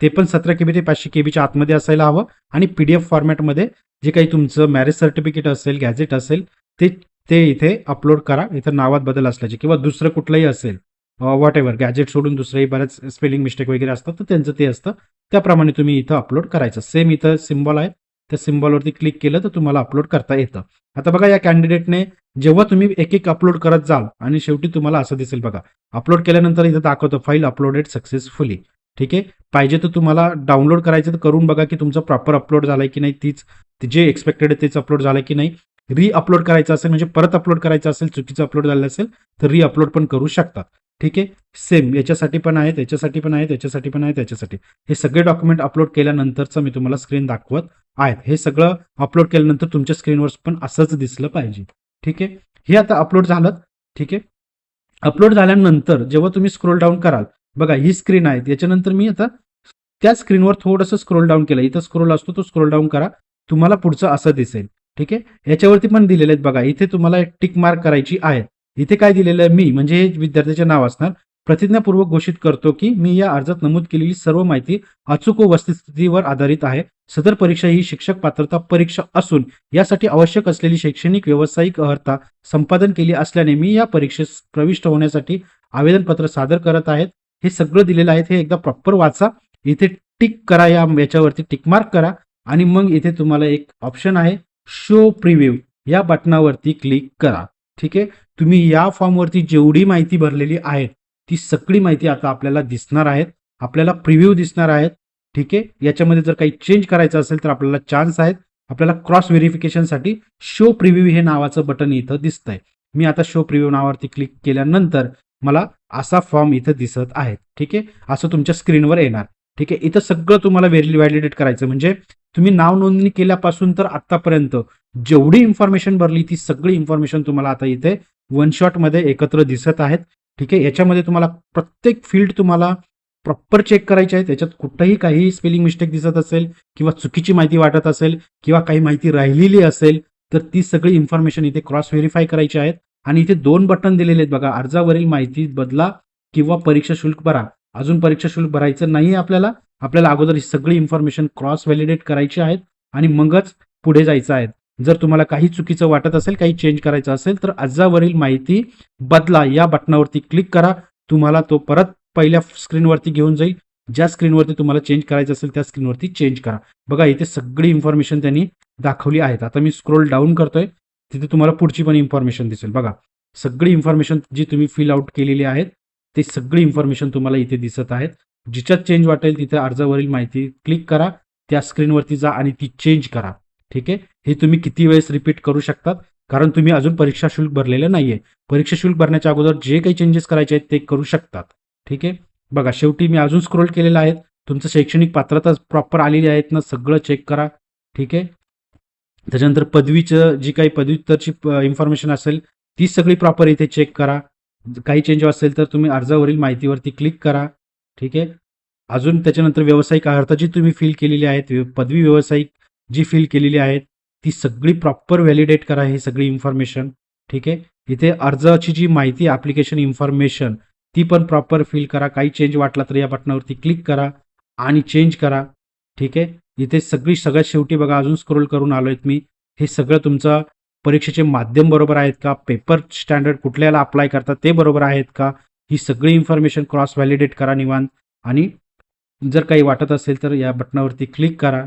ते पण 17 KB ते 500 KBच्या आतमध्ये असायला हवं आणि PDF फॉर्मॅटमध्ये जे काही तुमचं मॅरेज सर्टिफिकेट असेल, गॅजेट असेल ते इथे अपलोड करा. इथं नावात बदल असल्याचे किंवा दुसरं कुठलंही असेल, व्हॉट एव्हर, गॅजेट सोडून दुसरंही बऱ्याच स्पेलिंग मिस्टेक वगैरे असतात, तर त्यांचं ते असतं. त्याप्रमाणे तुम्ही इथं अपलोड करायचं. सेम इथं सिम्बॉल आहे, त्या सिम्बॉलवरती क्लिक केलं तर तुम्हाला अपलोड करता येतं. आता बघा या कॅन्डिडेटने जेव्हा तुम्ही एक अपलोड करत जाल आणि शेवटी तुम्हाला असं दिसेल बघा, अपलोड केल्यानंतर इथं दाखवतं फाईल अपलोडेड सक्सेसफुली. ठीक आहे. पाहिजे तर तुम्हाला डाउनलोड करायचं तर करून बघा की तुमचं प्रॉपर अपलोड झालंय की नाही, जे एक्सपेक्टेड आहे तेच अपलोड झालंय की नाही. री अपलोड करायचं असेल म्हणजे परत अपलोड करायचं असेल, चुकीचं अपलोड झालं असेल तर री अपलोड पण करू शकतात. ठीक आहे. सेम याच्यासाठी पण आहे, त्याच्यासाठी पण आहे, त्याच्यासाठी पण आहे, त्याच्यासाठी. हे सगळे डॉक्युमेंट अपलोड केल्यानंतरचं मी तुम्हाला स्क्रीन दाखवत आहेत. हे सगळं अपलोड केल्यानंतर तुमच्या स्क्रीनवर पण असंच दिसलं पाहिजे. ठीक आहे. हे आता अपलोड झालं. ठीक आहे. अपलोड झाल्यानंतर जेव्हा तुम्ही स्क्रोल डाऊन कराल, बघा ही स्क्रीन आहे. याच्यानंतर मी आता त्या स्क्रीनवर थोडंसं स्क्रोल डाऊन केलं. इथं स्क्रोल असतो, तो स्क्रोल डाऊन करा. तुम्हाला पुढचं असं दिसेल. ठीक आहे. याच्यावरती पण दिलेले आहेत बघा. इथे तुम्हाला एक टिक मार्क करायची आहे. इथे काय दिलेलं आहे, मी म्हणजे हे विद्यार्थ्याचे नाव असणार. प्रतिज्ञापूर्वक घोषित करतो की मी या अर्जात नमूद केलेली सर्व माहिती अचूक व वस्तुस्थितीवर आधारित आहे. सदर परीक्षा ही शिक्षक पात्रता परीक्षा असून यासाठी आवश्यक असलेली शैक्षणिक व्यावसायिक अर्हता संपादन केली असल्याने मी या परीक्षेस प्रविष्ट होण्यासाठी आवेदनपत्र सादर करत आहेत. हे सगळं दिलेलं आहे. हे एकदा प्रॉपर वाचा. इथे टिक करा, याच्यावरती टिक मार्क करा आणि मग इथे तुम्हाला एक ऑप्शन आहे शो प्रिव्ह्यू, या बटनावरती क्लिक करा. ठीक आहे. तुम्ही या फॉर्मवरती जेवढी माहिती भरलेली आहे ती सगळी माहिती आता आपल्याला दिसणार आहेत. आपल्याला प्रिव्ह्यू दिसणार आहेत. ठीक आहे. याच्यामध्ये जर काही चेंज करायचं असेल तर आपल्याला चान्स आहेत. आपल्याला क्रॉस व्हेरिफिकेशनसाठी शो प्रिव्ह्यू हे नावाचं बटन इथं दिसतंय. मी आता शो प्रिव्ह्यू नावावरती क्लिक केल्यानंतर मला असा फॉर्म इथं दिसत आहे. ठीक आहे. असं तुमच्या स्क्रीनवर येणार. ठीक आहे. इथं सगळं तुम्हाला व्हॅलिडेट करायचं, म्हणजे तुम्ही नाव नोंदणी केल्यापासून तर आतापर्यंत जेवढी इन्फॉर्मेशन भरली ती सगळी इन्फॉर्मेशन तुम्हाला आता इथे वन शॉट मध्ये एकत्र दिसत आहेत. ठीक आहे. याच्यामध्ये तुम्हाला प्रत्येक फील्ड तुम्हाला प्रॉपर चेक करायची आहे. त्याच्यात कुठंही काही स्पेलिंग मिस्टेक दिसत असेल किंवा चुकीची माहिती वाटत असेल किंवा काही माहिती राहिलेली असेल तर ती सगळी इन्फॉर्मेशन इथे क्रॉस व्हेरीफाय करायची आहेत. आणि इथे 2 बटन दिलेले आहेत बघा, अर्जावरील माहिती बदला किंवा परीक्षा शुल्क भरा. अजून परीक्षा शुल्क भरायचं नाही आपल्याला अगोदर ही सगळी इन्फॉर्मेशन क्रॉस व्हॅलिडेट करायची आहेत आणि मगच पुढे जायचं आहे. जर तुम्हाला काही चुकीचं वाटत असेल, काही चेंज करायचं असेल, तर अर्जावरील माहिती बदला या बटनावरती क्लिक करा. तुम्हाला तो परत पहिल्या स्क्रीनवरती घेऊन जाईल. ज्या स्क्रीनवरती तुम्हाला चेंज करायचं असेल त्या स्क्रीनवरती चेंज करा. बघा इथे सगळी इन्फॉर्मेशन त्यांनी दाखवली आहेत. आता मी स्क्रोल डाऊन करतोय, तिथे तुम्हाला पुढची पण इन्फॉर्मेशन दिसेल. बघा सगळी इन्फॉर्मेशन जी तुम्ही फिल आउट केलेली आहेत ते सगळी इन्फॉर्मेशन तुम्हाला इथे दिसत आहेत. जिच्यात चेंज वाटेल तिथे अर्जावरील माहिती क्लिक करा, त्या स्क्रीनवरती जा आणि ती चेंज करा. ठीक आहे, हे तुम्ही किती वेळेस रिपीट करू शकतात, कारण तुम्ही अजून परीक्षा शुल्क भरलेलं नाहीये. परीक्षा शुल्क भरण्याच्या अगोदर जे काही चेंजेस करायचे आहेत ते करू शकतात. ठीक आहे, बघा शेवटी मी अजून स्क्रोल केलेलं आहे. तुमचं शैक्षणिक पात्रता प्रॉपर आलेली आहेत ना, सगळं चेक करा. ठीक आहे, त्याच्यानंतर पदवीचं जी काही पदव्युत्तरची इन्फॉर्मेशन असेल ती सगळी प्रॉपर इथे चेक करा. काही चेंज असेल तर तुम्ही अर्जावरील माहितीवरती क्लिक करा. ठीक आहे, अजून त्याच्यानंतर व्यावसायिक अर्हता जी तुम्ही फिल केलेली आहेत, पदवी व्यावसायिक जी फिल केलेली आहेत ती सगळी प्रॉपर व्हॅलिडेट करा, ही सगळी इन्फॉर्मेशन. ठीक आहे, इथे अर्जाची जी माहिती ॲप्लिकेशन इन्फॉर्मेशन ती पण प्रॉपर फिल करा. काही चेंज वाटला तर या बटनावरती क्लिक करा आणि चेंज करा. ठीक आहे, इथे सगळ्यात शेवटी बघा अजून स्क्रोल करून आलोय मी. हे सगळं तुमचं परीक्षेचे माध्यम बरोबर आहेत का, पेपर स्टँडर्ड कुठल्याला अप्लाय करतात ते बरोबर आहेत का, ही सगळी इन्फॉर्मेशन क्रॉस व्हॅलिडेट करा निवांत. आणि जर काही वाटत असेल तर या बटनावरती क्लिक करा.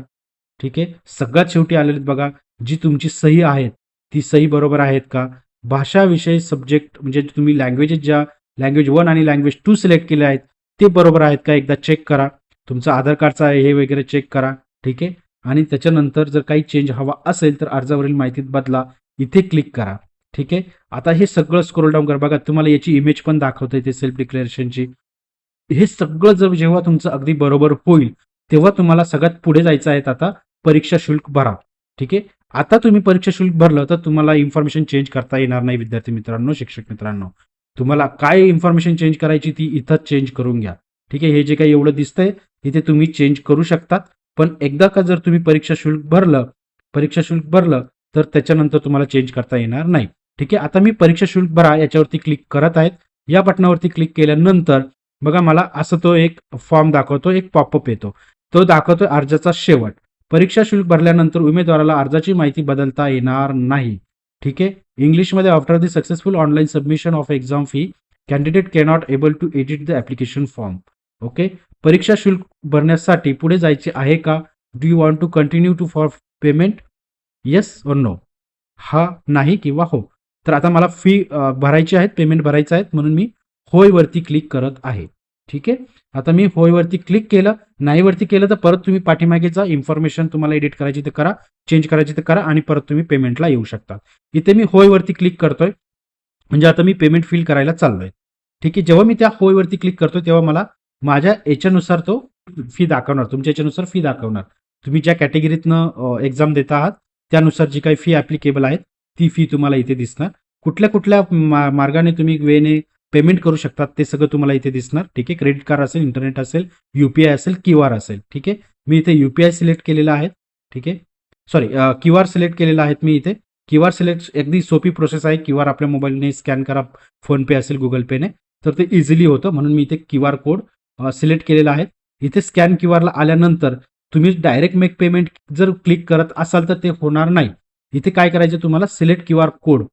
ठीक आहे, सगळ्यात शेवटी आलेले बघा जी तुमची सही आहे ती सही बरोबर आहेत का. भाषा विषय सब्जेक्ट म्हणजे तुम्ही लँग्वेजेस ज्या लँग्वेज 1 आणि लँग्वेज 2 सिलेक्ट केले आहेत ते बरोबर आहेत का एकदा चेक करा. तुमचं आधार कार्डचं आहे हे वगैरे चेक करा. ठीक आहे, आणि त्याच्यानंतर जर काही चेंज हवा असेल तर अर्जावरील माहितीत बदला इथे क्लिक करा. ठीक आहे, आता हे सगळं स्क्रोल डाऊन करा. बघा तुम्हाला याची इमेज पण दाखवते ते सेल्फ डिक्लेरेशनची. हे सगळं जर जेव्हा तुमचं अगदी बरोबर होईल तेव्हा तुम्हाला सगळ्यात पुढे जायचं आहे. आता परीक्षा शुल्क भरा. ठीक आहे, आता तुम्ही परीक्षा शुल्क भरलं तर तुम्हाला इन्फॉर्मेशन चेंज करता येणार नाही. विद्यार्थी मित्रांनो, शिक्षक मित्रांनो, तुम्हाला काय इन्फॉर्मेशन चेंज करायची ती इथंच चेंज करून घ्या. ठीक आहे, हे जे काही एवढं दिसतंय इथे तुम्ही चेंज करू शकतात. पण एकदा का जर तुम्ही परीक्षा शुल्क भरलं तर त्याच्यानंतर तुम्हाला चेंज करता येणार नाही. ठीक आहे, आता मी परीक्षा शुल्क भरा याच्यावरती क्लिक करत आहेत. या बटनावरती क्लिक केल्यानंतर बघा मला असं तो एक फॉर्म दाखवतो, एक पॉपअप येतो. तो दाखवतो अर्जाचा शेवट. परीक्षा शुल्क भरल्यानंतर उमेदवाराला अर्जाची माहिती बदलता येणार नाही. ठीक आहे, इंग्लिशमध्ये after the successful online submission of exam fee candidate cannot able to edit the application form. Okay, परीक्षा शुल्क भरण्यासाठी पुढे जायचे आहे का. Do you want to continue to for payment, yes और नो, हा नाही किंवा हो. तर आता मला फी भरायची आहेत, पेमेंट भरायचं आहे म्हणून मी होय वरती क्लिक करत आहे. ठीक आहे, आता मी होय वरती क्लिक केलं. नाही वरती केलं तर परत तुम्ही पाठीमागे जा, इन्फॉर्मेशन तुम्हाला एडिट करायची तर करा, चेंज करायची तर करा आणि परत तुम्ही पेमेंटला येऊ शकता. इथे मी होय वरती क्लिक करतोय म्हणजे आता मी पेमेंट फिल करायला चाललोय. ठीक आहे, जेव्हा मी त्या होय वरती क्लिक करतोय तेव्हा मला माझ्या याच्यानुसार तो फी दाखवणार, तुमच्या याच्यानुसार फी दाखवणार. तुम्ही ज्या कॅटेगरीतनं एक्झाम देता आहात त्यानुसार जी काही फी ॲप्लिकेबल आहे ती फी तुम्हाला इथे दिसणार. कुठल्या कुठल्या मार्गाने तुम्ही वेने पेमेंट करू शकतात ते सगळं तुम्हाला इथे दिसणार. ठीक आहे, क्रेडिट कार्ड असेल, इंटरनेट असेल, UPI असेल, QR असेल. ठीक आहे, मी इथे UPI सिलेक्ट केलेलं आहे. ठीक आहे, सॉरी QR सिलेक्ट केलेलं आहे मी इथे. QR सिलेक्ट अगदी सोपी प्रोसेस आहे. QR आपल्या मोबाईलने स्कॅन करा, फोनपे असेल, गुगल पेने, तर ते इझिली होतं म्हणून मी इथे QR कोड सिलेक्ट केलेला आहे. इथे स्कॅन QRला आल्यानंतर तुम्ही डायरेक्ट मेक पेमेंट जर क्लिक करत असाल तर ते होणार नाही. इथे काय करायचं तुम्हाला, सिलेक्ट QR कोड,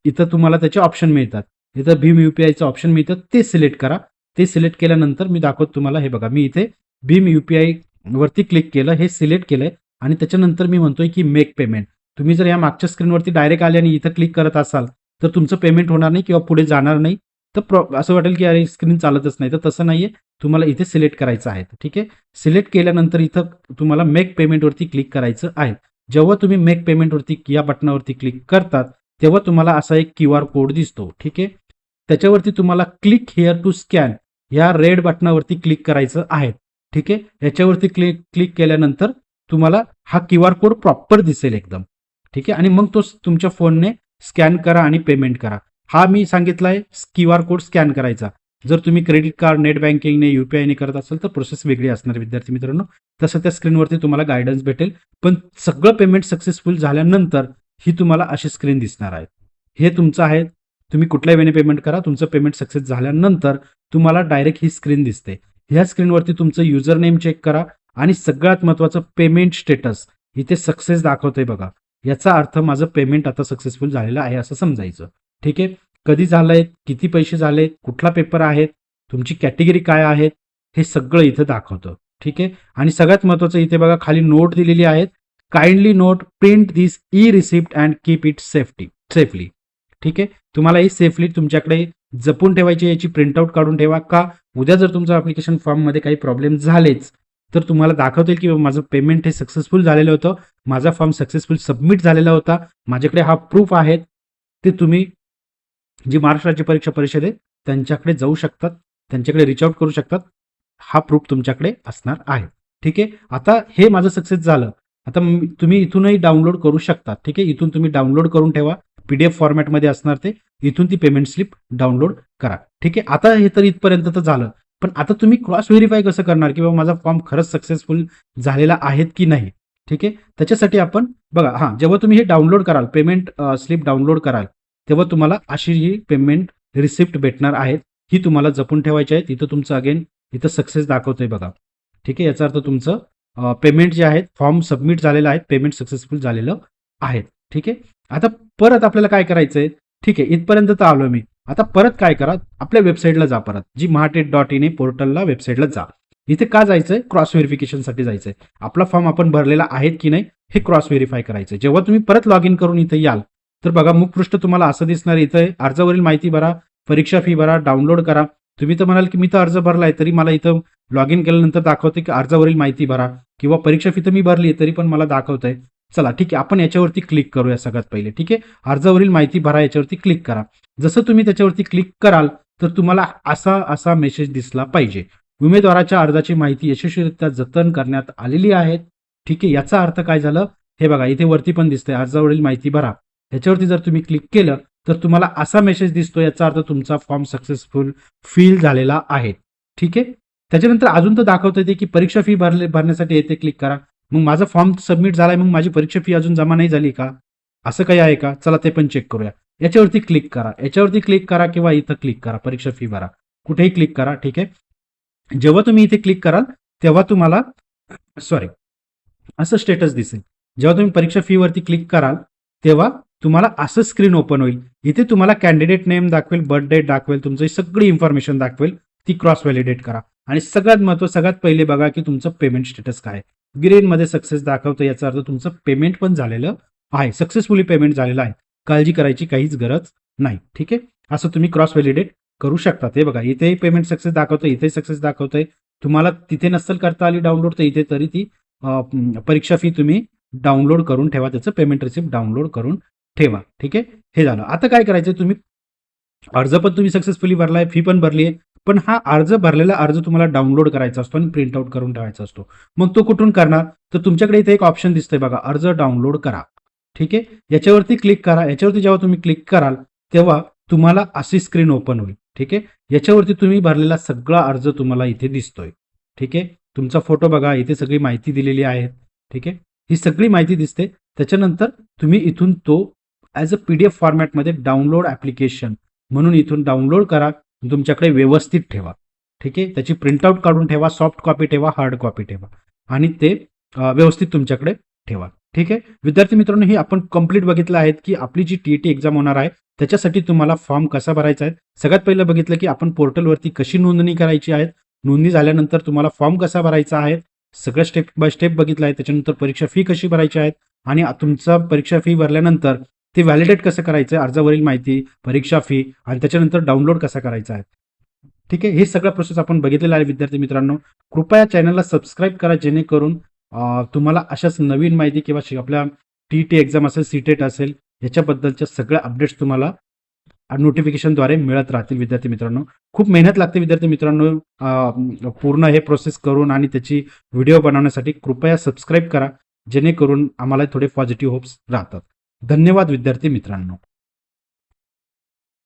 इथं तुम्हाला त्याचे ऑप्शन मिळतात. इथं भीम UPIचं ऑप्शन मिळतं ते सिलेक्ट करा. ते सिलेक्ट केल्यानंतर मी दाखवतो तुम्हाला. हे बघा मी इथे भीम UPI वरती क्लिक केलं, हे सिलेक्ट केलंय आणि त्याच्यानंतर मी म्हणतोय की मेक पेमेंट. तुम्ही जर या मागच्या स्क्रीनवरती डायरेक्ट आले आणि इथं क्लिक करत असाल तर तुमचं पेमेंट होणार नाही किंवा पुढे जाणार नाही. तर असं वाटेल की अरे स्क्रीन चालतच नाही, तर तसं नाहीये. तुम्हाला इथे सिलेक्ट करायचं आहे. ठीक आहे, सिलेक्ट केल्यानंतर इथं तुम्हाला मेक पेमेंटवरती क्लिक करायचं आहे. जेव्हा तुम्ही मेक पेमेंटवरती या बटनावरती क्लिक करतात तेव्हा तुम्हाला असा एक QR कोड दिसतो. ठीक आहे, त्याच्यावरती तुम्हाला क्लिक हिअर टू स्कॅन या रेड बटनावरती क्लिक करायचं आहे. ठीक आहे, याच्यावरती क्लिक केल्यानंतर तुम्हाला हा QR कोड प्रॉपर दिसेल एकदम. ठीक आहे, आणि मग तो तुमच्या फोनने स्कॅन करा आणि पेमेंट करा. हा मी सांगितलाय QR कोड स्कॅन करायचा. जर तुम्ही क्रेडिट कार्ड, नेट बँकिंगने, UPIने करत असाल तर प्रोसेस वेगळी असणार विद्यार्थी मित्रांनो. तसं त्या स्क्रीनवरती तुम्हाला गायडन्स भेटेल. पण सगळं पेमेंट सक्सेसफुल झाल्यानंतर ही तुम्हाला अशी स्क्रीन दिसणार आहे. हे तुमचं आहे, तुम्ही कुठल्याही वेने पेमेंट करा, तुमचं पेमेंट सक्सेस झाल्यानंतर तुम्हाला डायरेक्ट ही स्क्रीन दिसते. ह्या स्क्रीनवरती तुमचं युजर नेम चेक करा आणि सगळ्यात महत्त्वाचं पेमेंट स्टेटस इथे सक्सेस दाखवतंय बघा. याचा अर्थ माझं पेमेंट आता सक्सेसफुल झालेलं आहे असं समजायचं. ठीक आहे. कधी झालंय, किती पैसे झाले, कुठला पेपर आहे, तुमची कॅटेगरी काय आहे, हे सगळं इथं दाखवतं. ठीक आहे. आणि सगळ्यात महत्त्वाचं इथे बघा खाली नोट दिलेली आहेत. Kindly note print this E receipt and keep it safely. ठीक आहे. तुम्हाला ही सेफली तुमच्याकडे जपून ठेवायची, याची प्रिंटआउट काढून ठेवा. का उद्या जर तुमचं ॲप्लिकेशन फॉर्ममध्ये काही प्रॉब्लेम झालेच तर तुम्हाला दाखवता येईल की माझं पेमेंट हे सक्सेसफुल झालेलं होतं, माझा फॉर्म सक्सेसफुल सबमिट झालेला होता, माझ्याकडे हा प्रूफ आहे. ते तुम्ही जी महाराष्ट्र राज्य परीक्षा परिषद आहे त्यांच्याकडे जाऊ शकतात, त्यांच्याकडे रिच आउट करू शकतात. हा प्रूफ तुमच्याकडे असणार आहे. ठीक आहे. आता हे माझं सक्सेस झालं. आता तुम्ही इथूनही डाउनलोड करू शकता. ठीक आहे. इथून तुम्ही डाउनलोड करून ठेवा, PDF फॉर्मॅटमध्ये असणार ते. इथून ती पेमेंट स्लिप डाउनलोड करा. ठीक आहे. आता हे तर इथपर्यंत तर झालं, पण आता तुम्ही क्रॉस व्हेरीफाय कसं करणार की बाबा माझा फॉर्म खरंच सक्सेसफुल झालेला आहे की नाही. ठीक आहे. त्याच्यासाठी आपण बघा जेव्हा तुम्ही हे डाउनलोड कराल, पेमेंट स्लिप डाउनलोड कराल, तेव्हा तुम्हाला अशी ही पेमेंट रिसिप्ट भेटणार आहेत. ही तुम्हाला जपून ठेवायची आहे. इथं तुमचं अगेन इथं सक्सेस दाखवतोय बघा. ठीक आहे. याचा अर्थ तुमचं पेमेंट जे आहे फॉर्म सबमिट झालेलं आहे, पेमेंट सक्सेसफुल झालेलं आहे. ठीक आहे. आता परत आपल्याला काय करायचंय, ठीक आहे, इथपर्यंत तर आलो मी. आता परत काय करा, आपल्या वेबसाईटला जा, परत जी महाटेट.in पोर्टलला वेबसाईटला जा. इथे का जायचंय, क्रॉस व्हेरिफिकेशनसाठी जायचंय. आपला फॉर्म आपण भरलेला आहे की नाही हे क्रॉस व्हेरीफाय करायचंय. जेव्हा तुम्ही परत लॉग इन करून इथे याल तर बघा मुखपृष्ठ तुम्हाला असं दिसणार. इथे अर्जावरील माहिती भरा, परीक्षा फी भरा, डाउनलोड करा. तुम्ही तर म्हणाल की मी तर अर्ज भरलाय, तरी मला इथं लॉग इन केल्यानंतर दाखवते की अर्जावरील माहिती भरा, किंवा परीक्षा फी तर मी भरली तरी पण मला दाखवतंय. चला ठीक आहे, आपण याच्यावरती क्लिक करूया सगळ्यात पहिले. ठीक आहे. अर्जावरील माहिती भरा याच्यावरती क्लिक करा. जसं तुम्ही त्याच्यावरती क्लिक कराल तर तुम्हाला असा मेसेज दिसला पाहिजे. उमेदवाराच्या अर्जाची माहिती यशस्वीरित्या जतन करण्यात आलेली आहे. ठीक आहे. याचा अर्थ काय झालं, हे बघा इथे वरती पण दिसतंय अर्जावरील माहिती भरा. ह्याच्यावरती जर तुम्ही क्लिक केलं तर तुम्हाला असा मेसेज दिसतो. याचा अर्थ तुमचा फॉर्म सक्सेसफुल फिल झालेला आहे. ठीक आहे. त्याच्यानंतर अजून तर दाखवता येते की परीक्षा फी भरण्यासाठी येथे क्लिक करा. मग माझा फॉर्म सबमिट झालाय, मग माझी परीक्षा फी अजून जमा नाही झाली का, असं काही आहे का? चला ते पण चेक करूया. याच्यावरती क्लिक करा, याच्यावरती क्लिक करा, किंवा इथं क्लिक करा, परीक्षा फी भरा, कुठेही क्लिक करा. ठीक आहे. जेव्हा तुम्ही इथे क्लिक कराल तेव्हा तुम्हाला असं स्टेटस दिसेल. जेव्हा तुम्ही परीक्षा फी वरती क्लिक कराल तेव्हा तुम्हाला असं स्क्रीन ओपन होईल. इथे तुम्हाला कॅन्डिडेट नेम दाखवेल, बर्थ डेट दाखवेल, तुमची सगळी इन्फॉर्मेशन दाखवेल. ती क्रॉस व्हॅलिडेट करा. आणि सगळ्यात महत्त्वाचं, सगळ्यात पहिले बघा की तुमचं पेमेंट स्टेटस काय. ग्रीनमध्ये सक्सेस दाखवतं, याचा अर्थ तुमचं पेमेंट पण झालेलं आहे, सक्सेसफुली पेमेंट झालेलं आहे. काळजी करायची काहीच गरज नाही. ठीक आहे. असं तुम्ही क्रॉस व्हॅलिडेट करू शकता. हे बघा इथेही पेमेंट सक्सेस दाखवतं, इथेही सक्सेस दाखवतंय. तुम्हाला तिथे नसेल करता आली डाउनलोड तर इथे तरी ती परीक्षा फी तुम्ही डाउनलोड करून ठेवा, त्याचं पेमेंट रिसिप्ट डाउनलोड करून ठेवा. ठीक आहे. हे झालं. आता काय करायचं, तुम्ही अर्ज पण तुम्ही सक्सेसफुली भरलाय, फी पण भरली आहे, पण हा अर्ज भरलेला अर्ज तुम्हाला डाउनलोड करायचा असतो आणि प्रिंट आउट करून ठेवायचा असतो. मग तो कुठून करणार, तर तुमच्याकडे इथे एक ऑप्शन दिसतंय बघा, अर्ज डाउनलोड करा. ठीक आहे. याच्यावरती क्लिक करा. याच्यावरती जेव्हा तुम्ही क्लिक कराल तेव्हा तुम्हाला अशी स्क्रीन ओपन होईल. ठीक आहे. याच्यावरती तुम्ही भरलेला सगळा अर्ज तुम्हाला इथे दिसतोय. ठीक आहे. तुमचा फोटो बघा, इथे सगळी माहिती दिलेली आहे. ठीक आहे. ही सगळी माहिती दिसते. त्याच्यानंतर तुम्ही इथून तो ॲज अ PDF फॉर्मॅटमध्ये डाउनलोड ॲप्लिकेशन म्हणून इथून डाउनलोड करा, तुमच्याकडे व्यवस्थित ठेवा. ठीक आहे. त्याची प्रिंटआउट काढून ठेवा, सॉफ्ट कॉपी ठेवा, हार्ड कॉपी ठेवा, आणि ते व्यवस्थित तुमच्याकडे ठेवा. ठीक आहे. विद्यार्थी मित्रांनो, हे आपण कंप्लीट बघितलं आहे की आपली जी TET एक्झाम होणार आहे त्याच्यासाठी तुम्हाला फॉर्म कसा भरायचा आहे. सगळ्यात पहिलं बघितलं की आपण पोर्टलवरती कशी नोंदणी करायची आहे, नोंदणी झाल्यानंतर तुम्हाला फॉर्म कसा भरायचा आहे, सगळं स्टेप बाय स्टेप बघितलं आहे. त्याच्यानंतर परीक्षा फी कशी भरायची आहे, आणि तुमचा परीक्षा फी भरल्यानंतर ते व्हॅलिडेट कसं करायचं, अर्जावरील माहिती, परीक्षा फी, आणि त्याच्यानंतर डाउनलोड कसा करायचा आहे. ठीक आहे. हे सगळं प्रोसेस आपण बघितलेलं आहे. विद्यार्थी मित्रांनो, कृपया चॅनलला सबस्क्राईब करा, जेणेकरून तुम्हाला अशाच नवीन माहिती किंवा आपल्या TET एक्झाम असेल, CTET असेल, याच्याबद्दलच्या सगळ्या अपडेट्स तुम्हाला नोटिफिकेशनद्वारे मिळत राहतील. विद्यार्थी मित्रांनो, खूप मेहनत लागते विद्यार्थी मित्रांनो पूर्ण हे प्रोसेस करून आणि त्याची व्हिडिओ बनवण्यासाठी. कृपया सबस्क्राईब करा, जेणेकरून आम्हाला थोडे पॉझिटिव्ह होप्स राहतात. धन्यवाद विद्यार्थी मित्रांनो.